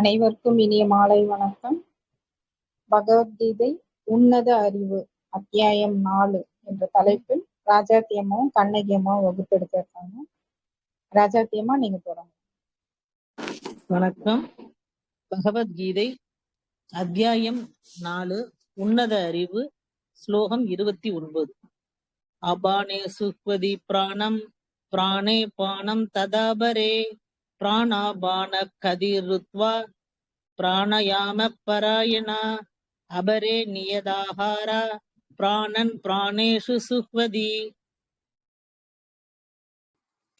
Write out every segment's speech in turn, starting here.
அனைவருக்கும் இனிய மாலை வணக்கம். பகவத்கீதை உன்னத அறிவு அத்தியாயம் 4 என்ற தலைப்பில் ராஜாத்தி அம்மாவும் கண்ணகி அம்மாவும் வகுப்பெடுக்க இருக்காங்க. ராஜாத்தி அம்மா, நீங்க தொடங்க. வணக்கம். பகவத்கீதை அத்தியாயம் 4 உன்னத அறிவு ஸ்லோகம் 29. அபானே சுக்வதி பிராணம் பிராணே பானம் ததாபரே பிராணாபான கதிருத்வா பிராணயாம பராயணா அபரே நியதாஹாரா பிராணன் பிராணேஷு சுக்வதி.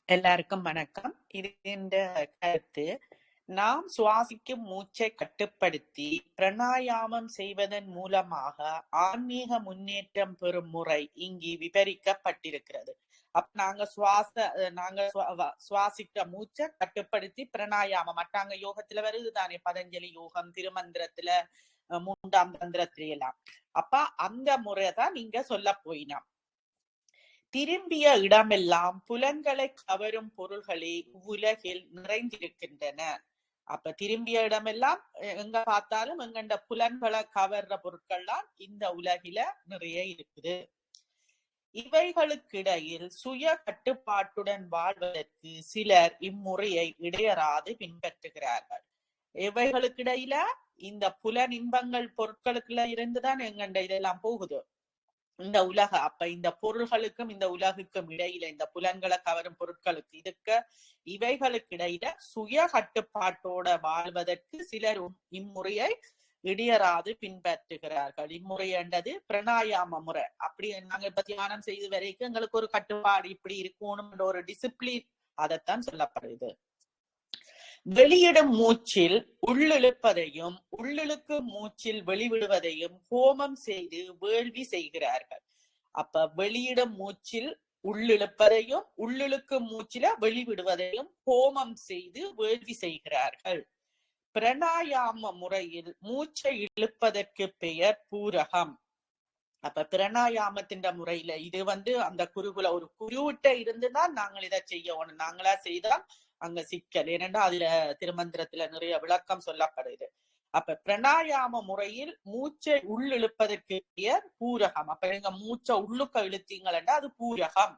எல்லாருக்கும் வணக்கம். இது என்ற கருத்து, நாம் சுவாசிக்கும் மூச்சை கட்டுப்படுத்தி பிராணாயாமம் செய்வதன் மூலமாக ஆன்மீக முன்னேற்றம் பெறும் முறை இங்கு விவரிக்கப்பட்டிருக்கிறது. அப்ப நாங்க சுவாசிக்கிற மூச்சை கட்டுப்படுத்தி பிராணாயாமம் மட்டாங்க யோகத்துல வருதுதானே, பதஞ்சலி யோகம், திருமந்திரத்துல, 3ஆம் தந்திரத்துல எல்லாம். அப்ப அந்த முறைதான் நீங்க சொல்ல போயினோம். திரும்பிய இடமெல்லாம் புலன்களை கவரும் பொருள்களே உலகில் நிறைந்திருக்கின்றன. அப்ப திரும்பிய இடமெல்லாம் எங்க பார்த்தாலும் எங்கண்ட புலன்களை கவர்ற பொருட்கள்லாம் இந்த உலகில நிறைய இருக்குது. இவைகளுக்கிடையில் சுய கட்டுப்பாட்டுடன் வாழ்வதற்கு சிலர் இம்முறையை இடையறாது பின்பற்றுகிறார்கள். இவைகளுக்கிடையில இந்த புலன் இன்பங்கள் பொருட்களுக்குள்ள இருந்துதான் எங்கண்ட இதெல்லாம் போகுது இந்த உலக. அப்ப இந்த பொருள்களுக்கும் இந்த உலகுக்கும் இடையில, இந்த புலன்களை கவரும் பொருட்களுக்கு இவைகளுக்கு இடையில சுய கட்டுப்பாட்டோட வாழ்வதற்கு சிலர் இம்முறையை இடையறாது பின்பற்றுகிறார்கள். இம்முறை என்றது பிராணாயாம முறை. அப்படி நாங்க இப்ப தியானம் செய்து வரைக்கும் எங்களுக்கு ஒரு கட்டுப்பாடு இப்படி இருக்கணும், ஒரு டிசிப்ளின், அதைத்தான் சொல்லப்படுது. வெளியிடும் மூச்சில் உள்ளிழுப்பதையும் உள்ளிழுக்கும் மூச்சில் வெளிவிடுவதையும் ஹோமம் செய்து வேள்வி செய்கிறார்கள். அப்ப வெளியிடும் மூச்சில் உள்ளிழுப்பதையும் உள்ளிழுக்கும் மூச்சில வெளிவிடுவதையும் ஹோமம் செய்து வேள்வி செய்கிறார்கள். பிராணாயாம முறையில் மூச்சை இழுப்பதற்கு பெயர் பூரகம். அப்ப பிராணாயாமத்தின் முறையில இது அந்த குருகுல ஒரு குருவிட்ட இருந்துதான் நாங்கள் இதை செய்யணும். நாங்களா செய்தால் அங்க சிக்கல். ஏனென்றா அதுல திருமந்திரத்துல நிறைய விளக்கம் சொல்லப்படுது. அப்ப பிராணாயாம முறையில் மூச்சை உள்ளிழுப்பதற்கு பெயர் பூரகம். அப்ப நீங்க மூச்சை உள்ளுக்க இழுத்தீங்கன்னா அது பூரகம்.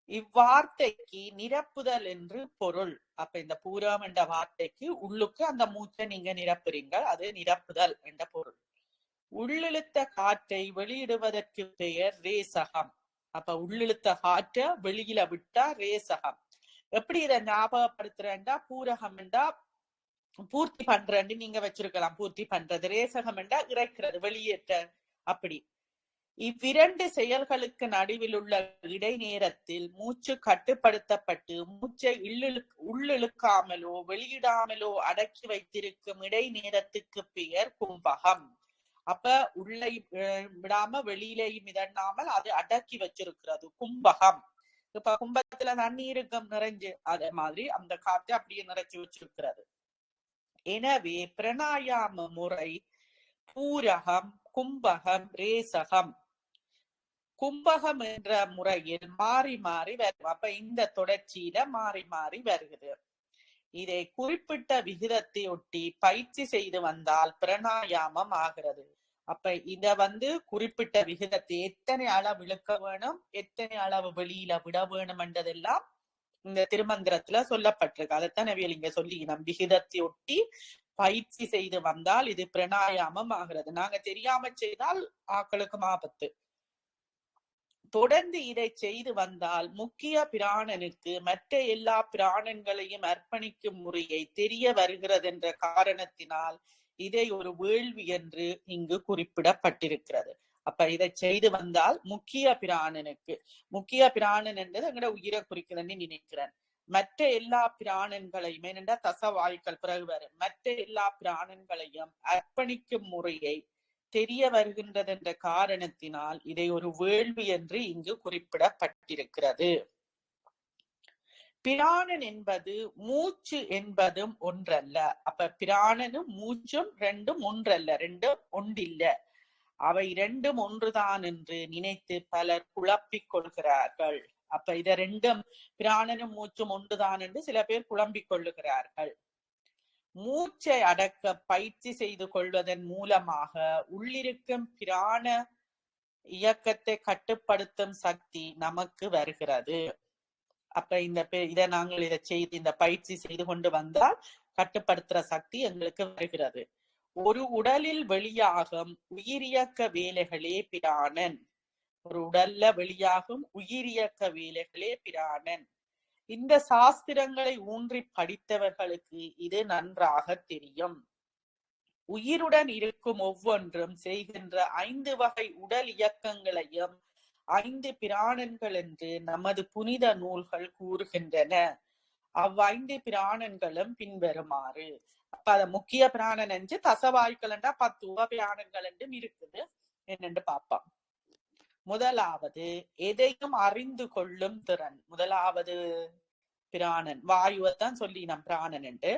இவ்வார்த்தைக்கு நிரப்புதல் என்று பொருள். அப்ப இந்த பூரம் என்ற வார்த்தைக்கு உள்ளுக்கு அந்த மூச்சை நீங்க நிரப்புறீங்க, அது நிரப்புதல் என்ற பொருள். உள்ளிழுத்த காற்றை வெளியிடுவதற்கு பெயர் ரேசகம். அப்ப உள்ளிழுத்த காற்றை வெளியில விட்டா ரேசகம். எப்படி இதை ஞாபகப்படுத்துறேன்டா, பூரகம் என்றா பூர்த்தி பண்றேன்னு நீங்க வச்சிருக்கலாம், பூர்த்தி பண்றது. ரேசகம் என்றா இறைக்கிறது, வெளியேற்ற. அப்படி இவ்விரண்டு செயல்களுக்கு நடுவில் உள்ள இடைநேரத்தில் மூச்சு கட்டுப்படுத்தப்பட்டு மூச்சை உள்ளிழுக்காமலோ வெளியிடாமலோ அடக்கி வைத்திருக்கும் இடைநேரத்துக்கு பெயர் கும்பகம். அப்ப உள்ளே விடாம வெளியிலேயும் இதண்ணாமல் அது அடக்கி வச்சிருக்கிறது கும்பகம். இப்ப கும்பத்துல தண்ணீருக்கும் நிறைஞ்சு அதே மாதிரி அந்த காற்று அப்படியே நிறைச்சு வச்சிருக்கிறது. எனவே பிராணாயாம முறை பூரகம், கும்பகம், ரேசகம். கும்பகம் என்ற முறையில் மாறி மாறி வரும். அப்ப இந்த தொடர்ச்சியில மாறி மாறி வருகிறது. இதை குறிப்பிட்ட விகிதத்தை ஒட்டி பயிற்சி செய்து வந்தால் பிராணாயாமம் ஆகிறது. அப்ப இத குறிப்பிட்ட விகிதத்தை எத்தனை அளவு இழுக்க வேணும், எத்தனை அளவு வெளியில விட வேணும் என்றதெல்லாம் இந்த திருமந்திரத்துல சொல்லப்பட்டிருக்கு. அதைத்தான் இங்க சொல்லி நம் விகிதத்தை ஒட்டி பயிற்சி செய்து வந்தால் இது பிராணாயாமம் ஆகிறது. நாங்க தெரியாம செய்தால் ஆக்களுக்கும் ஆபத்து. தொடர்ந்து இதை செய்து வந்தால் முக்கிய பிராணனுக்கு மற்ற எல்லா பிராணன்களையும் அர்ப்பணிக்கும் முறையை தெரிய வருகிறது என்ற காரணத்தினால் இதை ஒரு வேள்வி என்று இங்கு குறிப்பிடப்பட்டிருக்கிறது. அப்ப இதை செய்து வந்தால் முக்கிய பிராணன் என்றது எங்கட உயிரை குறிக்கிறேன்னு நினைக்கிறேன். மற்ற எல்லா பிராணன்களையும், ஏனென்றா தசவாயுக்கள் பிறகு வரும், மற்ற எல்லா பிராணன்களையும் அர்ப்பணிக்கும் முறையை தெரிய வருகின்றது என்ற காரணத்தினால் இதை ஒரு வேள்வி என்று இங்கு குறிப்பிடப்பட்டிருக்கிறது. பிராணன் என்பது மூச்சு என்பதும் ஒன்றல்ல. அப்ப பிராணனும் மூச்சும் ரெண்டும் ஒன்றல்ல, ரெண்டும் ஒன்றில்ல. அவை இரண்டும் ஒன்றுதான் என்று நினைத்து பலர் குழப்பிக் கொள்கிறார்கள். அப்ப இத ரெண்டும் பிராணனும் மூச்சும் ஒன்றுதான் என்று சில பேர் குழம்பிக் கொள்ளுகிறார்கள். மூச்சை அடக்க பயிற்சி செய்து கொள்வதன் மூலமாக உள்ளிருக்கும் பிராண இயக்கத்தை கட்டுப்படுத்தும் சக்தி நமக்கு வருகிறது. அப்ப இதை நாங்கள் இந்த பயிற்சி செய்து கொண்டு வந்தால் கட்டுப்படுத்துற சக்தி எங்களுக்கு வருகிறது. ஒரு உடலில் வெளியாகும் உயிரியக்க வேலைகளே பிராணன். ஒரு உடல்ல வெளியாகும் உயிரியக்க வேலைகளே பிராணன். இந்த சாஸ்திரங்களை ஊன்றி படித்தவர்களுக்கு இது நன்றாக தெரியும். உயிருடன் இருக்கும் ஒவ்வொன்றும் செய்கின்ற 5 வகை உடல் இயக்கங்களையும் 5 பிராணன்கள் என்று நமது புனித நூல்கள் கூறுகின்றன. 5 பிராணன்களும் பின்வருமாறு. அப்ப அத முக்கிய பிராணன் என்று தசவாய்க்கள் என்றா 10 உப பிராணன்கள் என்றும் இருக்குது. என்னென்று பார்ப்போம். முதலாவது எதையும் அறிந்து கொள்ளும் திறன். முதலாவது பிராணன் வாயுவைத்தான் சொல்லி நம் பிராணன் என்று.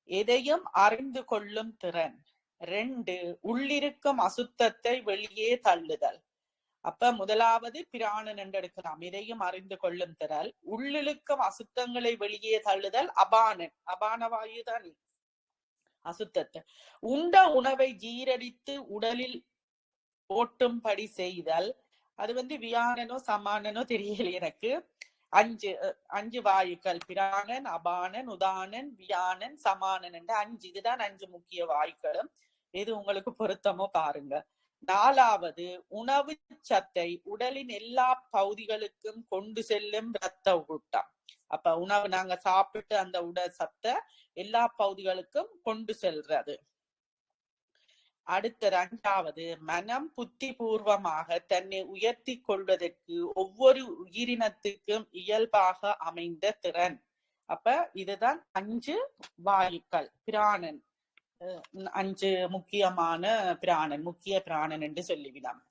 எதையும் அறிந்து கொள்ளும் திறன். 2 உள்ளிருக்கும் அசுத்தத்தை வெளியே தள்ளுதல். அப்ப முதலாவது பிராணன் என்று எடுக்கலாம். எதையும் அறிந்து கொள்ளும் திறன். உள்ளிருக்கும் அசுத்தங்களை வெளியே தள்ளுதல் அபானன். அபான வாயு தான் அசுத்தத்தை. உண்ட உணவை ஜீரடித்து உடலில் ஓட்டும்படி செய்தல். அது வியானனோ சமானனோ தெரியல எனக்கு. 5 வாயுக்கள் பிராணன், அபானன், உதானன், வியானன், சமானன் என்ற 5. இதுதான் 5 முக்கிய வாயுக்களும். எது உங்களுக்கு பொருத்தமோ பாருங்க. 4வது உணவு சத்தை உடலின் எல்லா பகுதிகளுக்கும் கொண்டு செல்லும் இரத்த ஓட்டம். அப்ப உணவு நாங்க சாப்பிட்டு அந்த உடல் சத்தை எல்லா பகுதிகளுக்கும் கொண்டு செல்றது. அடுத்த 2வது மனம் புத்தி பூர்வமாக தன்னை உயர்த்தி கொள்வதற்கு ஒவ்வொரு உயிரினத்துக்கும் இயல்பாக அமைந்த திறன். அப்ப இதுதான் 5 வாயுக்கள் பிராணன். 5 முக்கியமான பிராணன், முக்கிய பிராணன் என்று சொல்லிவிடலாம்.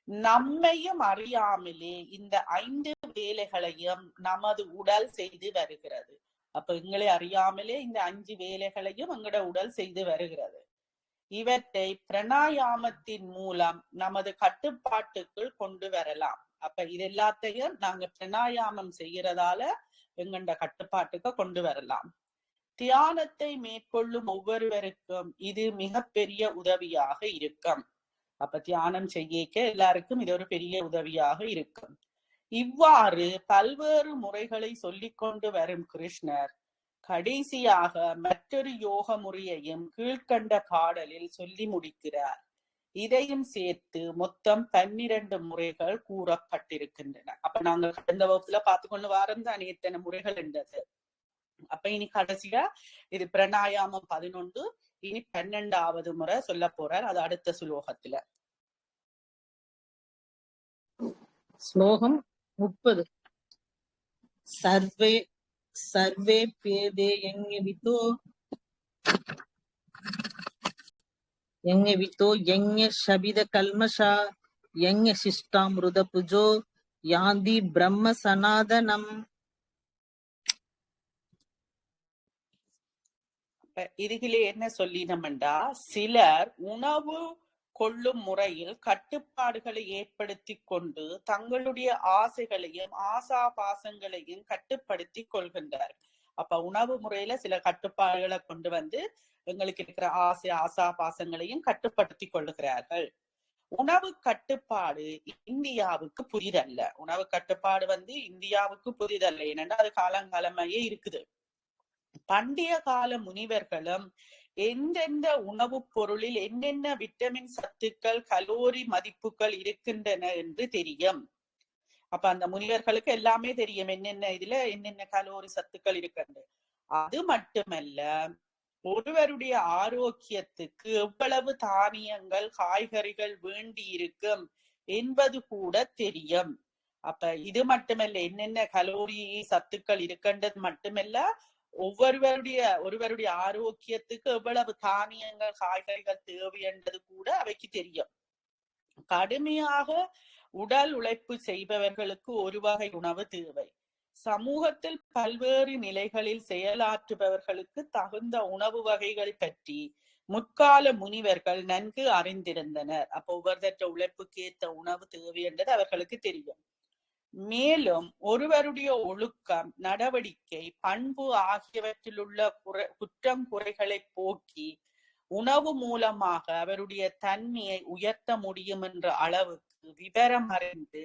நம்மையும் அறியாமலே இந்த 5 வேலைகளையும் நமது உடல் செய்து வருகிறது. அப்ப எங்களை அறியாமலே இந்த 5 வேலைகளையும் எங்களோட உடல் செய்து வருகிறது. இவற்றை பிராணாயாமத்தின் மூலம் நமது கட்டுப்பாட்டுக்குள் கொண்டு வரலாம். அப்ப இது எல்லாத்தையும் நாங்க பிராணாயாமம் செய்யறதால எங்கண்ட கட்டுப்பாட்டுக்கு கொண்டு வரலாம். தியானத்தை மேற்கொள்ளும் ஒவ்வொருவருக்கும் இது மிகப்பெரிய உதவியாக இருக்கும். அப்ப தியானம் செய்ய எல்லாருக்கும் இது ஒரு பெரிய உதவியாக இருக்கும். இவ்வாறு பல்வேறு முறைகளை சொல்லிக் கொண்டு வரும் கிருஷ்ணர் கடைசியாக மற்றொரு யோக முறையையும் கீழ்கண்ட பாடலில் சொல்லி முடிக்கிறார். இதையும் சேர்த்து மொத்தம் 12 முறைகள் கூறப்பட்டிருக்கின்றன. அப்ப நாங்க கடந்த வகுப்புல பார்த்துக்கொண்டு வாரம் தான் எத்தனை முறைகள் என்றது. அப்ப இனி கடைசியா இது பிராணாயாமம் 11. இனி 12வது முறை சொல்ல போறார். அது அடுத்த ஸ்லோகத்துல. ஸ்லோகம் 30. சர்வே பேதே யங்ஞவிதோ யங்ஞ ஷபித கல்மஷா யங்ஞ சிஷ்டாமிருத புஜோ யாந்தி பிரம்ம சனாதனம். இதுகிலே என்ன சொல்லினோம்டா, சிலர் உணவு கொள்ளும் முறையில் கட்டுப்பாடுகளை ஏற்படுத்தி கொண்டு தங்களுடைய ஆசைகளையும் ஆசாபாசங்களையும் கட்டுப்படுத்தி கொள்கின்றார். அப்ப உணவு முறையில சில கட்டுப்பாடுகளை கொண்டு வந்து எங்களுக்கு இருக்கிற ஆசை ஆசாபாசங்களையும் கட்டுப்படுத்தி கொள்ளுகிறார்கள். உணவு கட்டுப்பாடு இந்தியாவுக்கு புதிதல்ல. உணவு கட்டுப்பாடு இந்தியாவுக்கு புதிதல்ல. ஏனென்றா அது காலங்காலமாயே இருக்குது. பண்டைய கால முனிவர்களும் எந்தெந்த உணவுப் பொருளில் என்னென்ன விட்டமின் சத்துக்கள் கலோரி மதிப்புகள் இருக்கின்றன என்று தெரியும். அப்ப அந்த முனிவர்களுக்கு எல்லாமே தெரியும், இதுல என்னென்ன கலோரி சத்துக்கள் இருக்கின்ற. அது மட்டுமல்ல, ஒருவருடைய ஆரோக்கியத்துக்கு எவ்வளவு தானியங்கள் காய்கறிகள் வேண்டி இருக்கும் என்பது கூட தெரியும். அப்ப இது மட்டுமல்ல, என்னென்ன கலோரி சத்துக்கள் இருக்கின்றது மட்டுமல்ல, ஒருவருடைய ஆரோக்கியத்துக்கு எவ்வளவு தானியங்கள் காய்கறிகள் தேவை என்பது கூட அவைக்கு தெரியும். கடுமையாக உடல் உழைப்பு செய்பவர்களுக்கு ஒரு வகை உணவு தேவை. சமூகத்தில் பல்வேறு நிலைகளில் செயலாற்றுபவர்களுக்கு தகுந்த உணவு வகைகள் பற்றி முற்கால முனிவர்கள் நன்கு அறிந்திருந்தனர். அப்போ ஒவ்வொருத்தர உழைப்புக்கு ஏற்ற உணவு தேவை என்றது அவர்களுக்கு தெரியும். மேலும் ஒருவருடைய ஒழுக்கம், நடவடிக்கை, பண்பு ஆகியவற்றிலுள்ள குற்றம் குறைகளை போக்கி உணவு மூலமாக அவருடைய தன்மையை உயர்த்த முடியும் என்ற அளவுக்கு விவரம் அறிந்து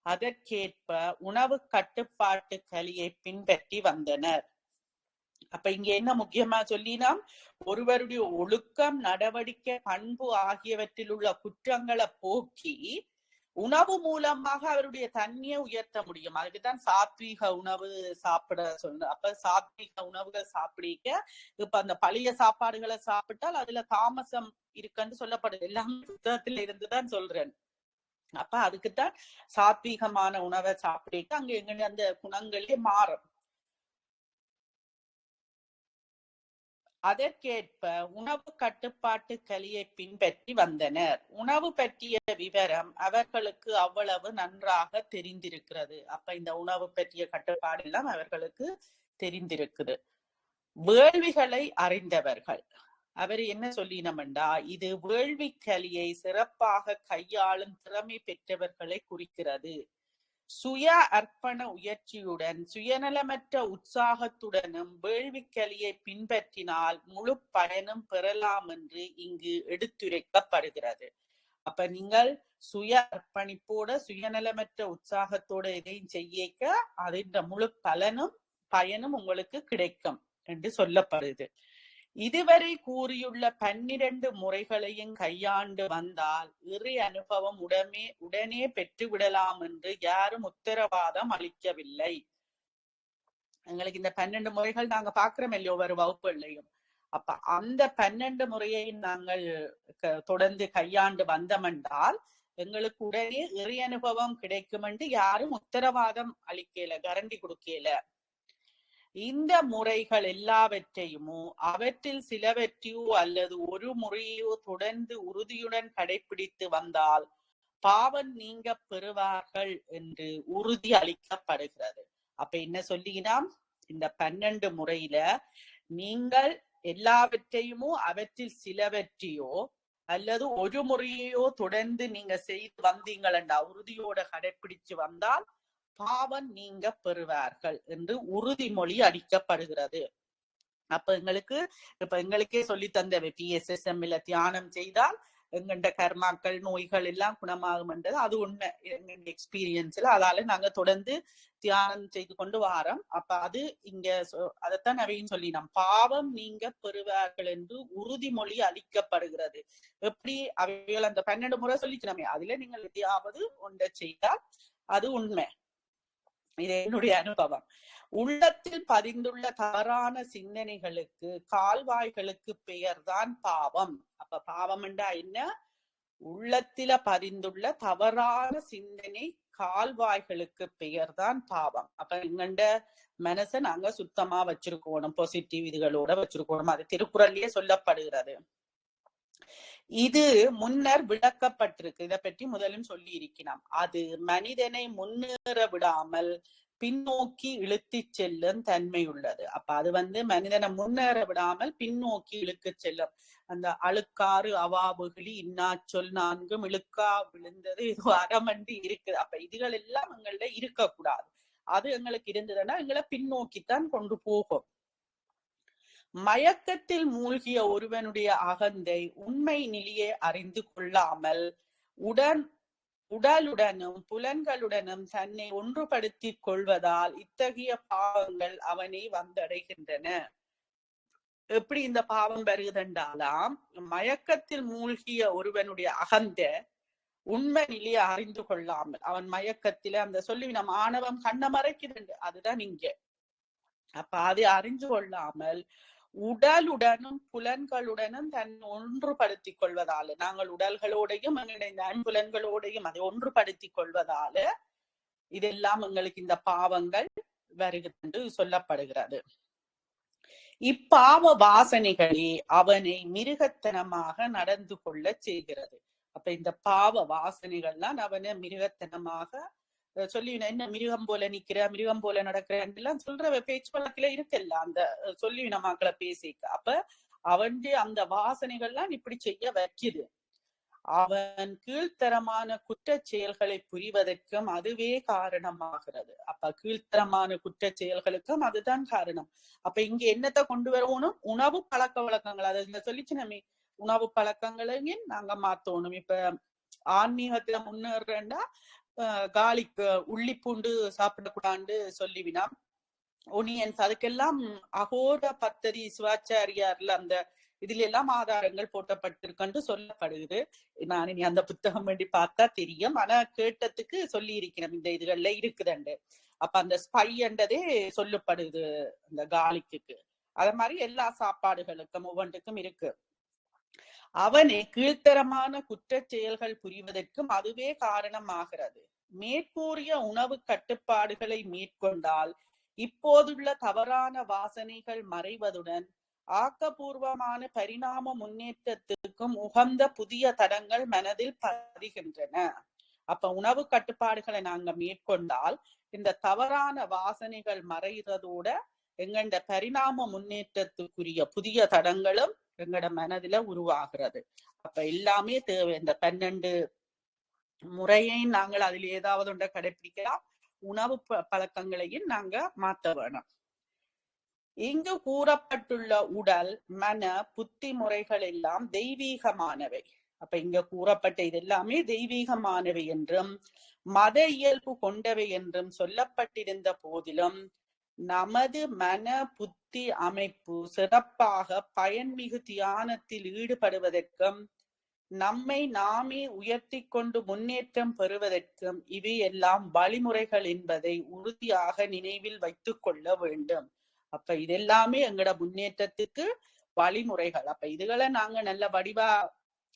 அதற்கேற்ப உணவு கட்டுப்பாட்டு கலியை பின்பற்றி வந்தனர். அப்ப இங்க என்ன முக்கியமா சொல்லினா, ஒருவருடைய ஒழுக்கம், நடவடிக்கை, பண்பு ஆகியவற்றில் உள்ள குற்றங்களை போக்கி உணவு மூலமாக அவருடைய தன்மையை உயர்த்த முடியும். அதுக்குதான் சாத்வீக உணவு சாப்பிட சொல்ற. அப்ப சாத்வீக உணவுகள் சாப்பிடிக்க இப்ப அந்த பழைய சாப்பாடுகளை சாப்பிட்டால் அதுல தாமசம் இருக்குன்னு சொல்லப்படுது. எல்லாமே புத்தகத்துல இருந்துதான் சொல்றேன். அப்ப அதுக்குத்தான் சாத்வீகமான உணவை சாப்பிடிக்க அங்க எங்க அந்த குணங்களே மாறும். அதற்கேற்ப உணவு கட்டுப்பாட்டு கலியை பின்பற்றி வந்தனர். உணவு பற்றிய விவரம் அவர்களுக்கு அவ்வளவு நன்றாக தெரிந்திருக்கிறது. அப்ப இந்த உணவு பற்றிய கட்டுப்பாடு எல்லாம் அவர்களுக்கு தெரிந்திருக்குது. வேள்விகளை அறிந்தவர்கள். அவர் என்ன சொல்லினோம்டா, இது வேள்வி கலியை சிறப்பாக கையாளும் திறமை பெற்றவர்களை குறிக்கிறது. சுய அர்ப்பண உயர்ச்சியுடன் சுயநலமற்ற உற்சாகத்துடனும் வேள்விக்கலியை பின்பற்றினால் முழு பயனும் பெறலாம் என்று இங்கு எடுத்துரைக்கப்படுகிறது. அப்ப நீங்கள் சுய அர்ப்பணிப்போட சுயநலமற்ற உற்சாகத்தோட இதையும் செய்யக்க அதன் முழு பயனும் உங்களுக்கு கிடைக்கும் என்று சொல்லப்படுது. இதுவரை கூறியுள்ள 12 முறைகளையும் கையாண்டு வந்தால் இறை அனுபவம் உடனே பெற்றுவிடலாம் என்று யாரும் உத்தரவாதம் அளிக்கவில்லை. எங்களுக்கு இந்த 12 முறைகள் நாங்க பாக்குறோம் இல்லையோ ஒவ்வொரு வகுப்புலையும். அப்ப அந்த 12 முறையை நாங்கள் தொடர்ந்து கையாண்டு வந்தோமென்றால் எங்களுக்கு உடனே இறை அனுபவம் கிடைக்கும் என்று யாரும் உத்தரவாதம் அளிக்கல, கரண்டி கொடுக்கல. இந்த முறைகள் எல்லாவற்றையுமோ அவற்றில் சிலவற்றையோ அல்லது ஒரு முறையோ தொடர்ந்து உறுதியுடன் கடைபிடித்து வந்தால் பாவம் நீங்க பெறுவார்கள் என்று உறுதி அளிக்கப்படுகிறது. அப்ப என்ன சொல்லினா, இந்த 12 முறையில நீங்கள் எல்லாவற்றையுமோ அவற்றில் சிலவற்றையோ அல்லது ஒரு முறையோ தொடர்ந்து நீங்க செய்து வந்தீங்களா உறுதியோட கடைபிடிச்சு வந்தால் பாவம் நீங்க பெறுவார்கள் என்று உறுதிமொழி அளிக்கப்படுகிறது. அப்ப எங்களுக்கே சொல்லி தந்த PSSM-ல தியானம் செய்தால் எங்கண்ட கர்மாக்கள், நோய்கள் எல்லாம் குணமாகும் என்றது அது உண்மை. எங்க எக்ஸ்பீரியன்ஸ்ல அதால நாங்க தொடர்ந்து தியானம் செய்து கொண்டு வாரோம். அப்ப அது இங்க அதைத்தான் அவையும் சொல்லினோம், பாவம் நீங்க பெறுவார்கள் என்று உறுதிமொழி அளிக்கப்படுகிறது. எப்படி அவைகள் அந்த 12 முறை சொல்லிக்கணுமே, அதுல நீங்கள் எதையாவது ஒன்றை செய்தால் அது உண்மை. இது என்னுடைய அனுபவம். உள்ளத்தில் பதிந்துள்ள தவறான சிந்தனைகளுக்கு, கால்வாய்களுக்கு பெயர்தான் பாவம். அப்ப பாவம் என்றா என்ன? உள்ளத்தில பதிந்துள்ள தவறான சிந்தனை கால்வாய்களுக்கு பெயர்தான் பாவம். அப்ப எங்கண்ட மனசை நாங்க சுத்தமா வச்சிருக்கணும், பாசிட்டிவ் இதுகளோட வச்சிருக்கணும். அது திருக்குறள்லயே சொல்லப்படுகிறது. இது முன்னர் விளக்கப்பட்டிருக்கு. இதை பற்றி முதலும் சொல்லி இருக்கிறோம். அது மனிதனை முன்னேற விடாமல் பின்னோக்கி இழுத்து செல்லும் தன்மை உள்ளது. அப்ப அது மனிதனை முன்னேற விடாமல் பின்னோக்கி இழுக்கு செல்லும். அந்த அழுக்காறு அவாபுகளி இன்னா சொல் நான்கும் இழுக்கா விழுந்தது இது அறமண்டி இருக்குது. அப்ப இதுகள் எல்லாம் எங்கள்ட இருக்கக்கூடாது. அது எங்களுக்கு இருந்ததுன்னா எங்களை பின்னோக்கித்தான் கொண்டு போகும். மயக்கத்தில் மூழ்கிய ஒருவனுடைய அகந்தை உண்மை நிலையை அறிந்து கொள்ளாமல் உடலுடனும் புலன்களுடனும் தன்னை ஒன்றுபடுத்திக் கொள்வதால் இத்தகைய பாவங்கள் அவனை வந்தடைகின்றன. எப்படி இந்த பாவம் வருகிறதென்றாலாம், மயக்கத்தில் மூழ்கிய ஒருவனுடைய அகந்தை உண்மை நிலையை அறிந்து கொள்ளாமல், அவன் மயக்கத்தில அந்த சொல்லி நம் ஆணவம் கண்ண மறைக்குது, அதுதான் இங்க. அப்ப அதை அறிந்து கொள்ளாமல் உடலுடனும் புலன்களுடனும் தன்னை ஒன்றுபடுத்திக் கொள்வதால, நாங்கள் உடல்களோடையும் புலன்களோடையும் அதை ஒன்றுபடுத்திக் கொள்வதால இதெல்லாம் எங்களுக்கு இந்த பாவங்கள் வருகிறது என்று சொல்லப்படுகிறது. இப்பாவ வாசனைகளே அவனை மிருகத்தனமாக நடந்து கொள்ள செய்கிறது. அப்ப இந்த பாவ வாசனைகள்லாம் அவனை மிருகத்தனமாக சொல்லி, என்ன மிருகம் போல நிக்கிற, மிருகம் போல நடக்கிறேன் சொல்ற பேச்சு வழக்கில இருக்கல்ல அந்த சொல்லி மக்களை பேசிக்க. அப்ப அவன் அந்த வாசனைகள்லாம் இப்படி செய்ய வைக்குது. அவன் கீழ்த்தரமான குற்றச் செயல்களை புரிவதற்கும் அதுவே காரணமாகிறது. அப்ப கீழ்த்தரமான குற்றச் செயல்களுக்கும் அதுதான் காரணம். அப்ப இங்க என்னத்தை கொண்டு வரணும்? உணவு பழக்க வழக்கங்கள். அதை இங்க சொல்லிச்சு நம்ம உணவு பழக்கங்களையும் நாங்க மாத்தணும். இப்ப ஆன்மீகத்துல முன்னேறா காலிக்கு உள்ளி பூண்டு சாப்பிடக்கூடாதுன்னு சொல்லிவினா ஒனியன்ஸ், அதுக்கெல்லாம் அகோர பத்ததி சிவாச்சாரியார்ல அந்த இதுல எல்லாம் ஆதாரங்கள் போட்டப்பட்டிருக்குன்னு சொல்லப்படுது. நான் இனி அந்த புத்தகம் வேண்டி பார்த்தா தெரியும். ஆனா கேட்டதுக்கு சொல்லி இருக்கிறேன் இந்த இதுகள்ல இருக்குதுண்டு. அப்ப அந்த ஸ்பை என்றதே சொல்லப்படுது அந்த காலிக்கு. அது மாதிரி எல்லா சாப்பாடுகளுக்கும் ஒவ்வொன்றுக்கும் இருக்கு. அவனே கீழ்த்தரமான குற்றச் செயல்கள் புரிவதற்கும் அதுவே காரணமாகிறது. மேற்கூறிய உணவு கட்டுப்பாடுகளை மேற்கொண்டால் இப்போதுள்ள தவறான வாசனைகள் மறைவதுடன் ஆக்கப்பூர்வமான பரிணாம முன்னேற்றத்துக்கும் உகந்த புதிய தடங்கள் மனதில் பதிகின்றன. அப்ப உணவு கட்டுப்பாடுகளை நாங்க மேற்கொண்டால் இந்த தவறான வாசனைகள் மறைகிறதோட எங்கண்ட பரிணாம முன்னேற்றத்துக்குரிய புதிய தடங்களும் எங்கட மனதில உருவாகிறது. அப்ப எல்லாமே தேவை. இந்த 12 முறையை நாங்கள் அதில் ஏதாவது ஒன்றை கடைபிடிக்கலாம். உணவு பழக்கங்களையும் நாங்க மாற்ற வேணும். இங்கு கூறப்பட்டுள்ள உடல், மன, புத்தி முறைகள் எல்லாம் தெய்வீகமானவை. அப்ப இங்க கூறப்பட்ட இது எல்லாமே தெய்வீகமானவை என்றும் மத இயல்பு கொண்டவை என்றும் சொல்லப்பட்டிருந்த போதிலும் நமது மன புத்தி அமைப்பு சிறப்பாக பயன்மிகு தியானத்தில் ஈடுபடுவதற்கும் நம்மை நாமே உயர்த்தி கொண்டு முன்னேற்றம் பெறுவதற்கும் இவை எல்லாம் வழிமுறைகள் என்பதை உறுதியாக நினைவில் வைத்துக் கொள்ள வேண்டும். அப்ப இதெல்லாமே எங்கட முன்னேற்றத்துக்கு வழிமுறைகள். அப்ப இதுகளை நாங்க நல்ல வடிவா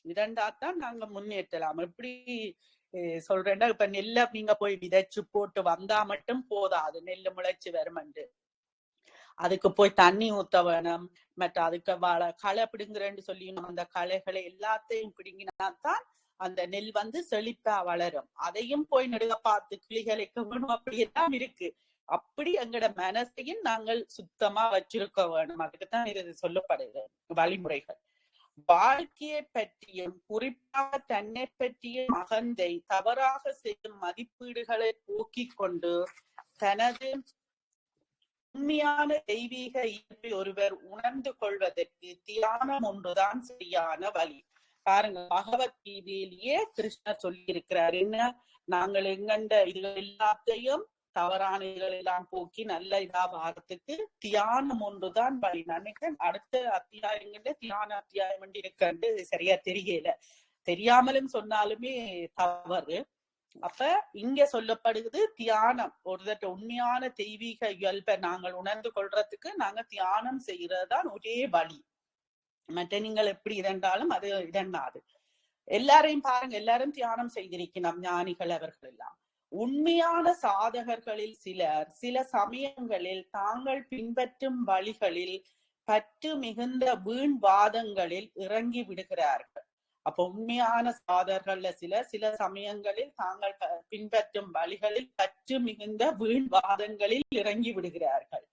இரண்டாத்தான் நாங்க முன்னேற்றலாம். எப்படி சொல்றேன்னா, இப்ப நெல்லை நீங்க போய் விதைச்சு போட்டு வந்தா மட்டும் போதாது, நெல்லு முளைச்சு வருமண்டு. அதுக்கு போய் தண்ணி ஊத்த வேணும். மற்ற அதுக்கு களை பிடுங்குறேன்னு சொல்லி அந்த களைகளை எல்லாத்தையும் பிடுங்கினாத்தான் அந்த நெல் செழிப்பா வளரும். அதையும் போய் நெடுக பார்த்து கிளிகளுக்கு வேணும். அப்படி எல்லாம் இருக்கு. அப்படி எங்கட மனசையும் நாங்கள் சுத்தமா வச்சிருக்க வேணும். அதுக்குத்தான் இது சொல்லப்படுது வழிமுறைகள். வாழ்க்கையை பற்றியும் குறிப்பாக தன்னை பற்றியும் அகந்தை தவறாக செய்யும் மதிப்பீடுகளை போக்கிக் கொண்டு தனது உண்மையான தெய்வீக இயல்பை ஒருவர் உணர்ந்து கொள்வதற்கு தியானம் ஒன்றுதான் சரியான வழி. பாருங்க, பகவத்கீதையிலேயே கிருஷ்ணர் சொல்லி இருக்கிறார் என்ன, நாங்கள் எங்கண்ட இதுகள் எல்லாத்தையும் தவறான இதுகள் எல்லாம் போக்கி நல்ல இதா வாரத்துக்கு தியானம் ஒன்றுதான் வழி. நினைக்கிறேன் அடுத்த அத்தியாயங்கள்ல தியான அத்தியாயம் வந்து இருக்காண்டு சரியா தெரியல, தெரியாமலும் சொன்னாலுமே தவறு. அப்ப இங்க சொல்லப்படுகிறது தியானம். ஒரு உண்மையான தெய்வீக இயல்பை நாங்கள் உணர்ந்து கொள்றதுக்கு நாங்க தியானம் செய்யறதுதான் ஒரே வழி. மற்ற நீங்கள் எப்படி இருந்தாலும் அது இதன்னாது. எல்லாரையும் பாருங்க, எல்லாரும் தியானம் செய்திருக்கணும் ஞானிகள் அவர்கள் எல்லாம். உண்மையான சாதகர்களில் சிலர் சில சமயங்களில் தாங்கள் பின்பற்றும் வழிகளில் பற்று மிகுந்த வீண் வாதங்களில் இறங்கி விடுகிறார்கள். அப்ப உண்மையான சாதகர்கள்ல சில சமயங்களில் தாங்கள் பின்பற்றும் வழிகளில் பற்று மிகுந்த வீண் வாதங்களில் இறங்கி விடுகிறார்கள்.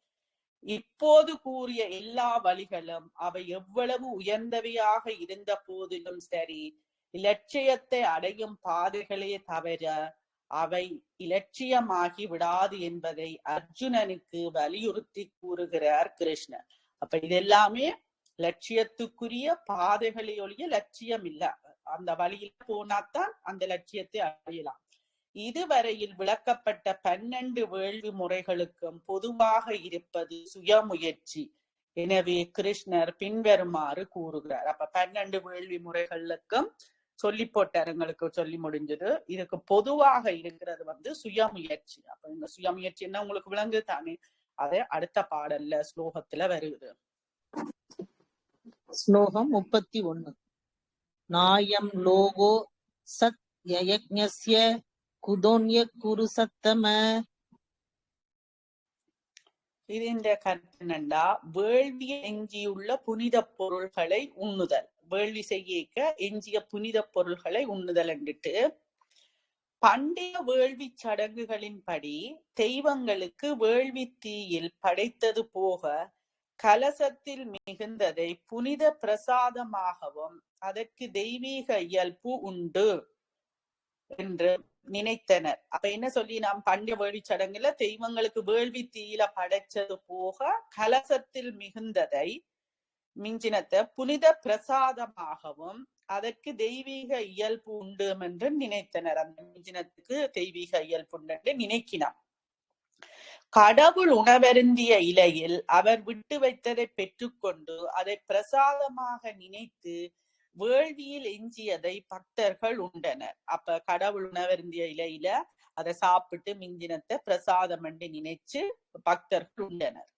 இப்போது கூறிய எல்லா வழிகளும் அவை எவ்வளவு உயர்ந்தவையாக இருந்த போதிலும் சரி, இலட்சியத்தை அடையும் பாதைகளே தவிர அவை இலட்சியமாகி விடாது என்பதை அர்ஜுனனுக்கு வலியுறுத்தி கூறுகிறார் கிருஷ்ணர். அப்ப இதெல்லாமே லட்சியத்துக்குரிய பாதைகளை ஒழிய லட்சியம் இல்ல. அந்த வழியில் போனாத்தான் அந்த லட்சியத்தை அடையலாம். இதுவரையில் விளக்கப்பட்ட 12 வேள்வி முறைகளுக்கும் பொதுவாக இருப்பது சுயமுயற்சி. எனவே கிருஷ்ணர் பின்வருமாறு கூறுகிறார். அப்ப 12 வேள்வி முறைகளுக்கும் சொல்லி போட்டார், எங்களுக்கு சொல்லி முடிஞ்சது. இதுக்கு பொதுவாக இருக்கிறது சுயமுயற்சி. அப்ப இந்த சுயமுயற்சி என்ன உங்களுக்கு விளங்கு தானே, அதை அடுத்த பாடல்ல ஸ்லோகத்துல வருது. ஸ்லோகம் 31. நாயம் லோகோ சத் யக்ஞஸ்ய குதோன்ய குரு சத்தம. இது இந்த கருத்து என்னண்டா, வேள்வியை எஞ்சியுள்ள புனித பொருள்களை உண்ணுதல். வேள்வி செய்ய எஞ்சிய புனித பொருள்களை உண்ணுதல் என்றிட்டு பண்டைய வேள்வி சடங்குகளின்படி தெய்வங்களுக்கு வேள்வி தீயில் படைத்தது போக கலசத்தில் மிகுந்ததை புனித பிரசாதமாகவும் அதற்கு தெய்வீக இயல்பு உண்டு என்று நினைத்தனர். அப்ப என்ன சொல்லி நாம் பண்டிய வேள்வி சடங்குல தெய்வங்களுக்கு வேள்வி தீயில படைச்சது போக கலசத்தில் மிகுந்ததை மிஞ்சினத்தை புனித பிரசாதமாகவும் அதற்கு தெய்வீக இயல்பு உண்டு என்று நினைத்தனர். அந்த மிஞ்சினத்துக்கு தெய்வீக இயல்பு உண்டு என்று நினைக்கினார். கடவுள் உணவருந்திய இலையில் அவர் விட்டு வைத்ததை பெற்றுக்கொண்டு அதை பிரசாதமாக நினைத்து வேள்வியில் எஞ்சியதை பக்தர்கள் உண்டனர். அப்ப கடவுள் உணவருந்திய இலையில அதை சாப்பிட்டு மிஞ்சினத்தை பிரசாதம் என்று நினைச்சு பக்தர்கள் உண்டனர்.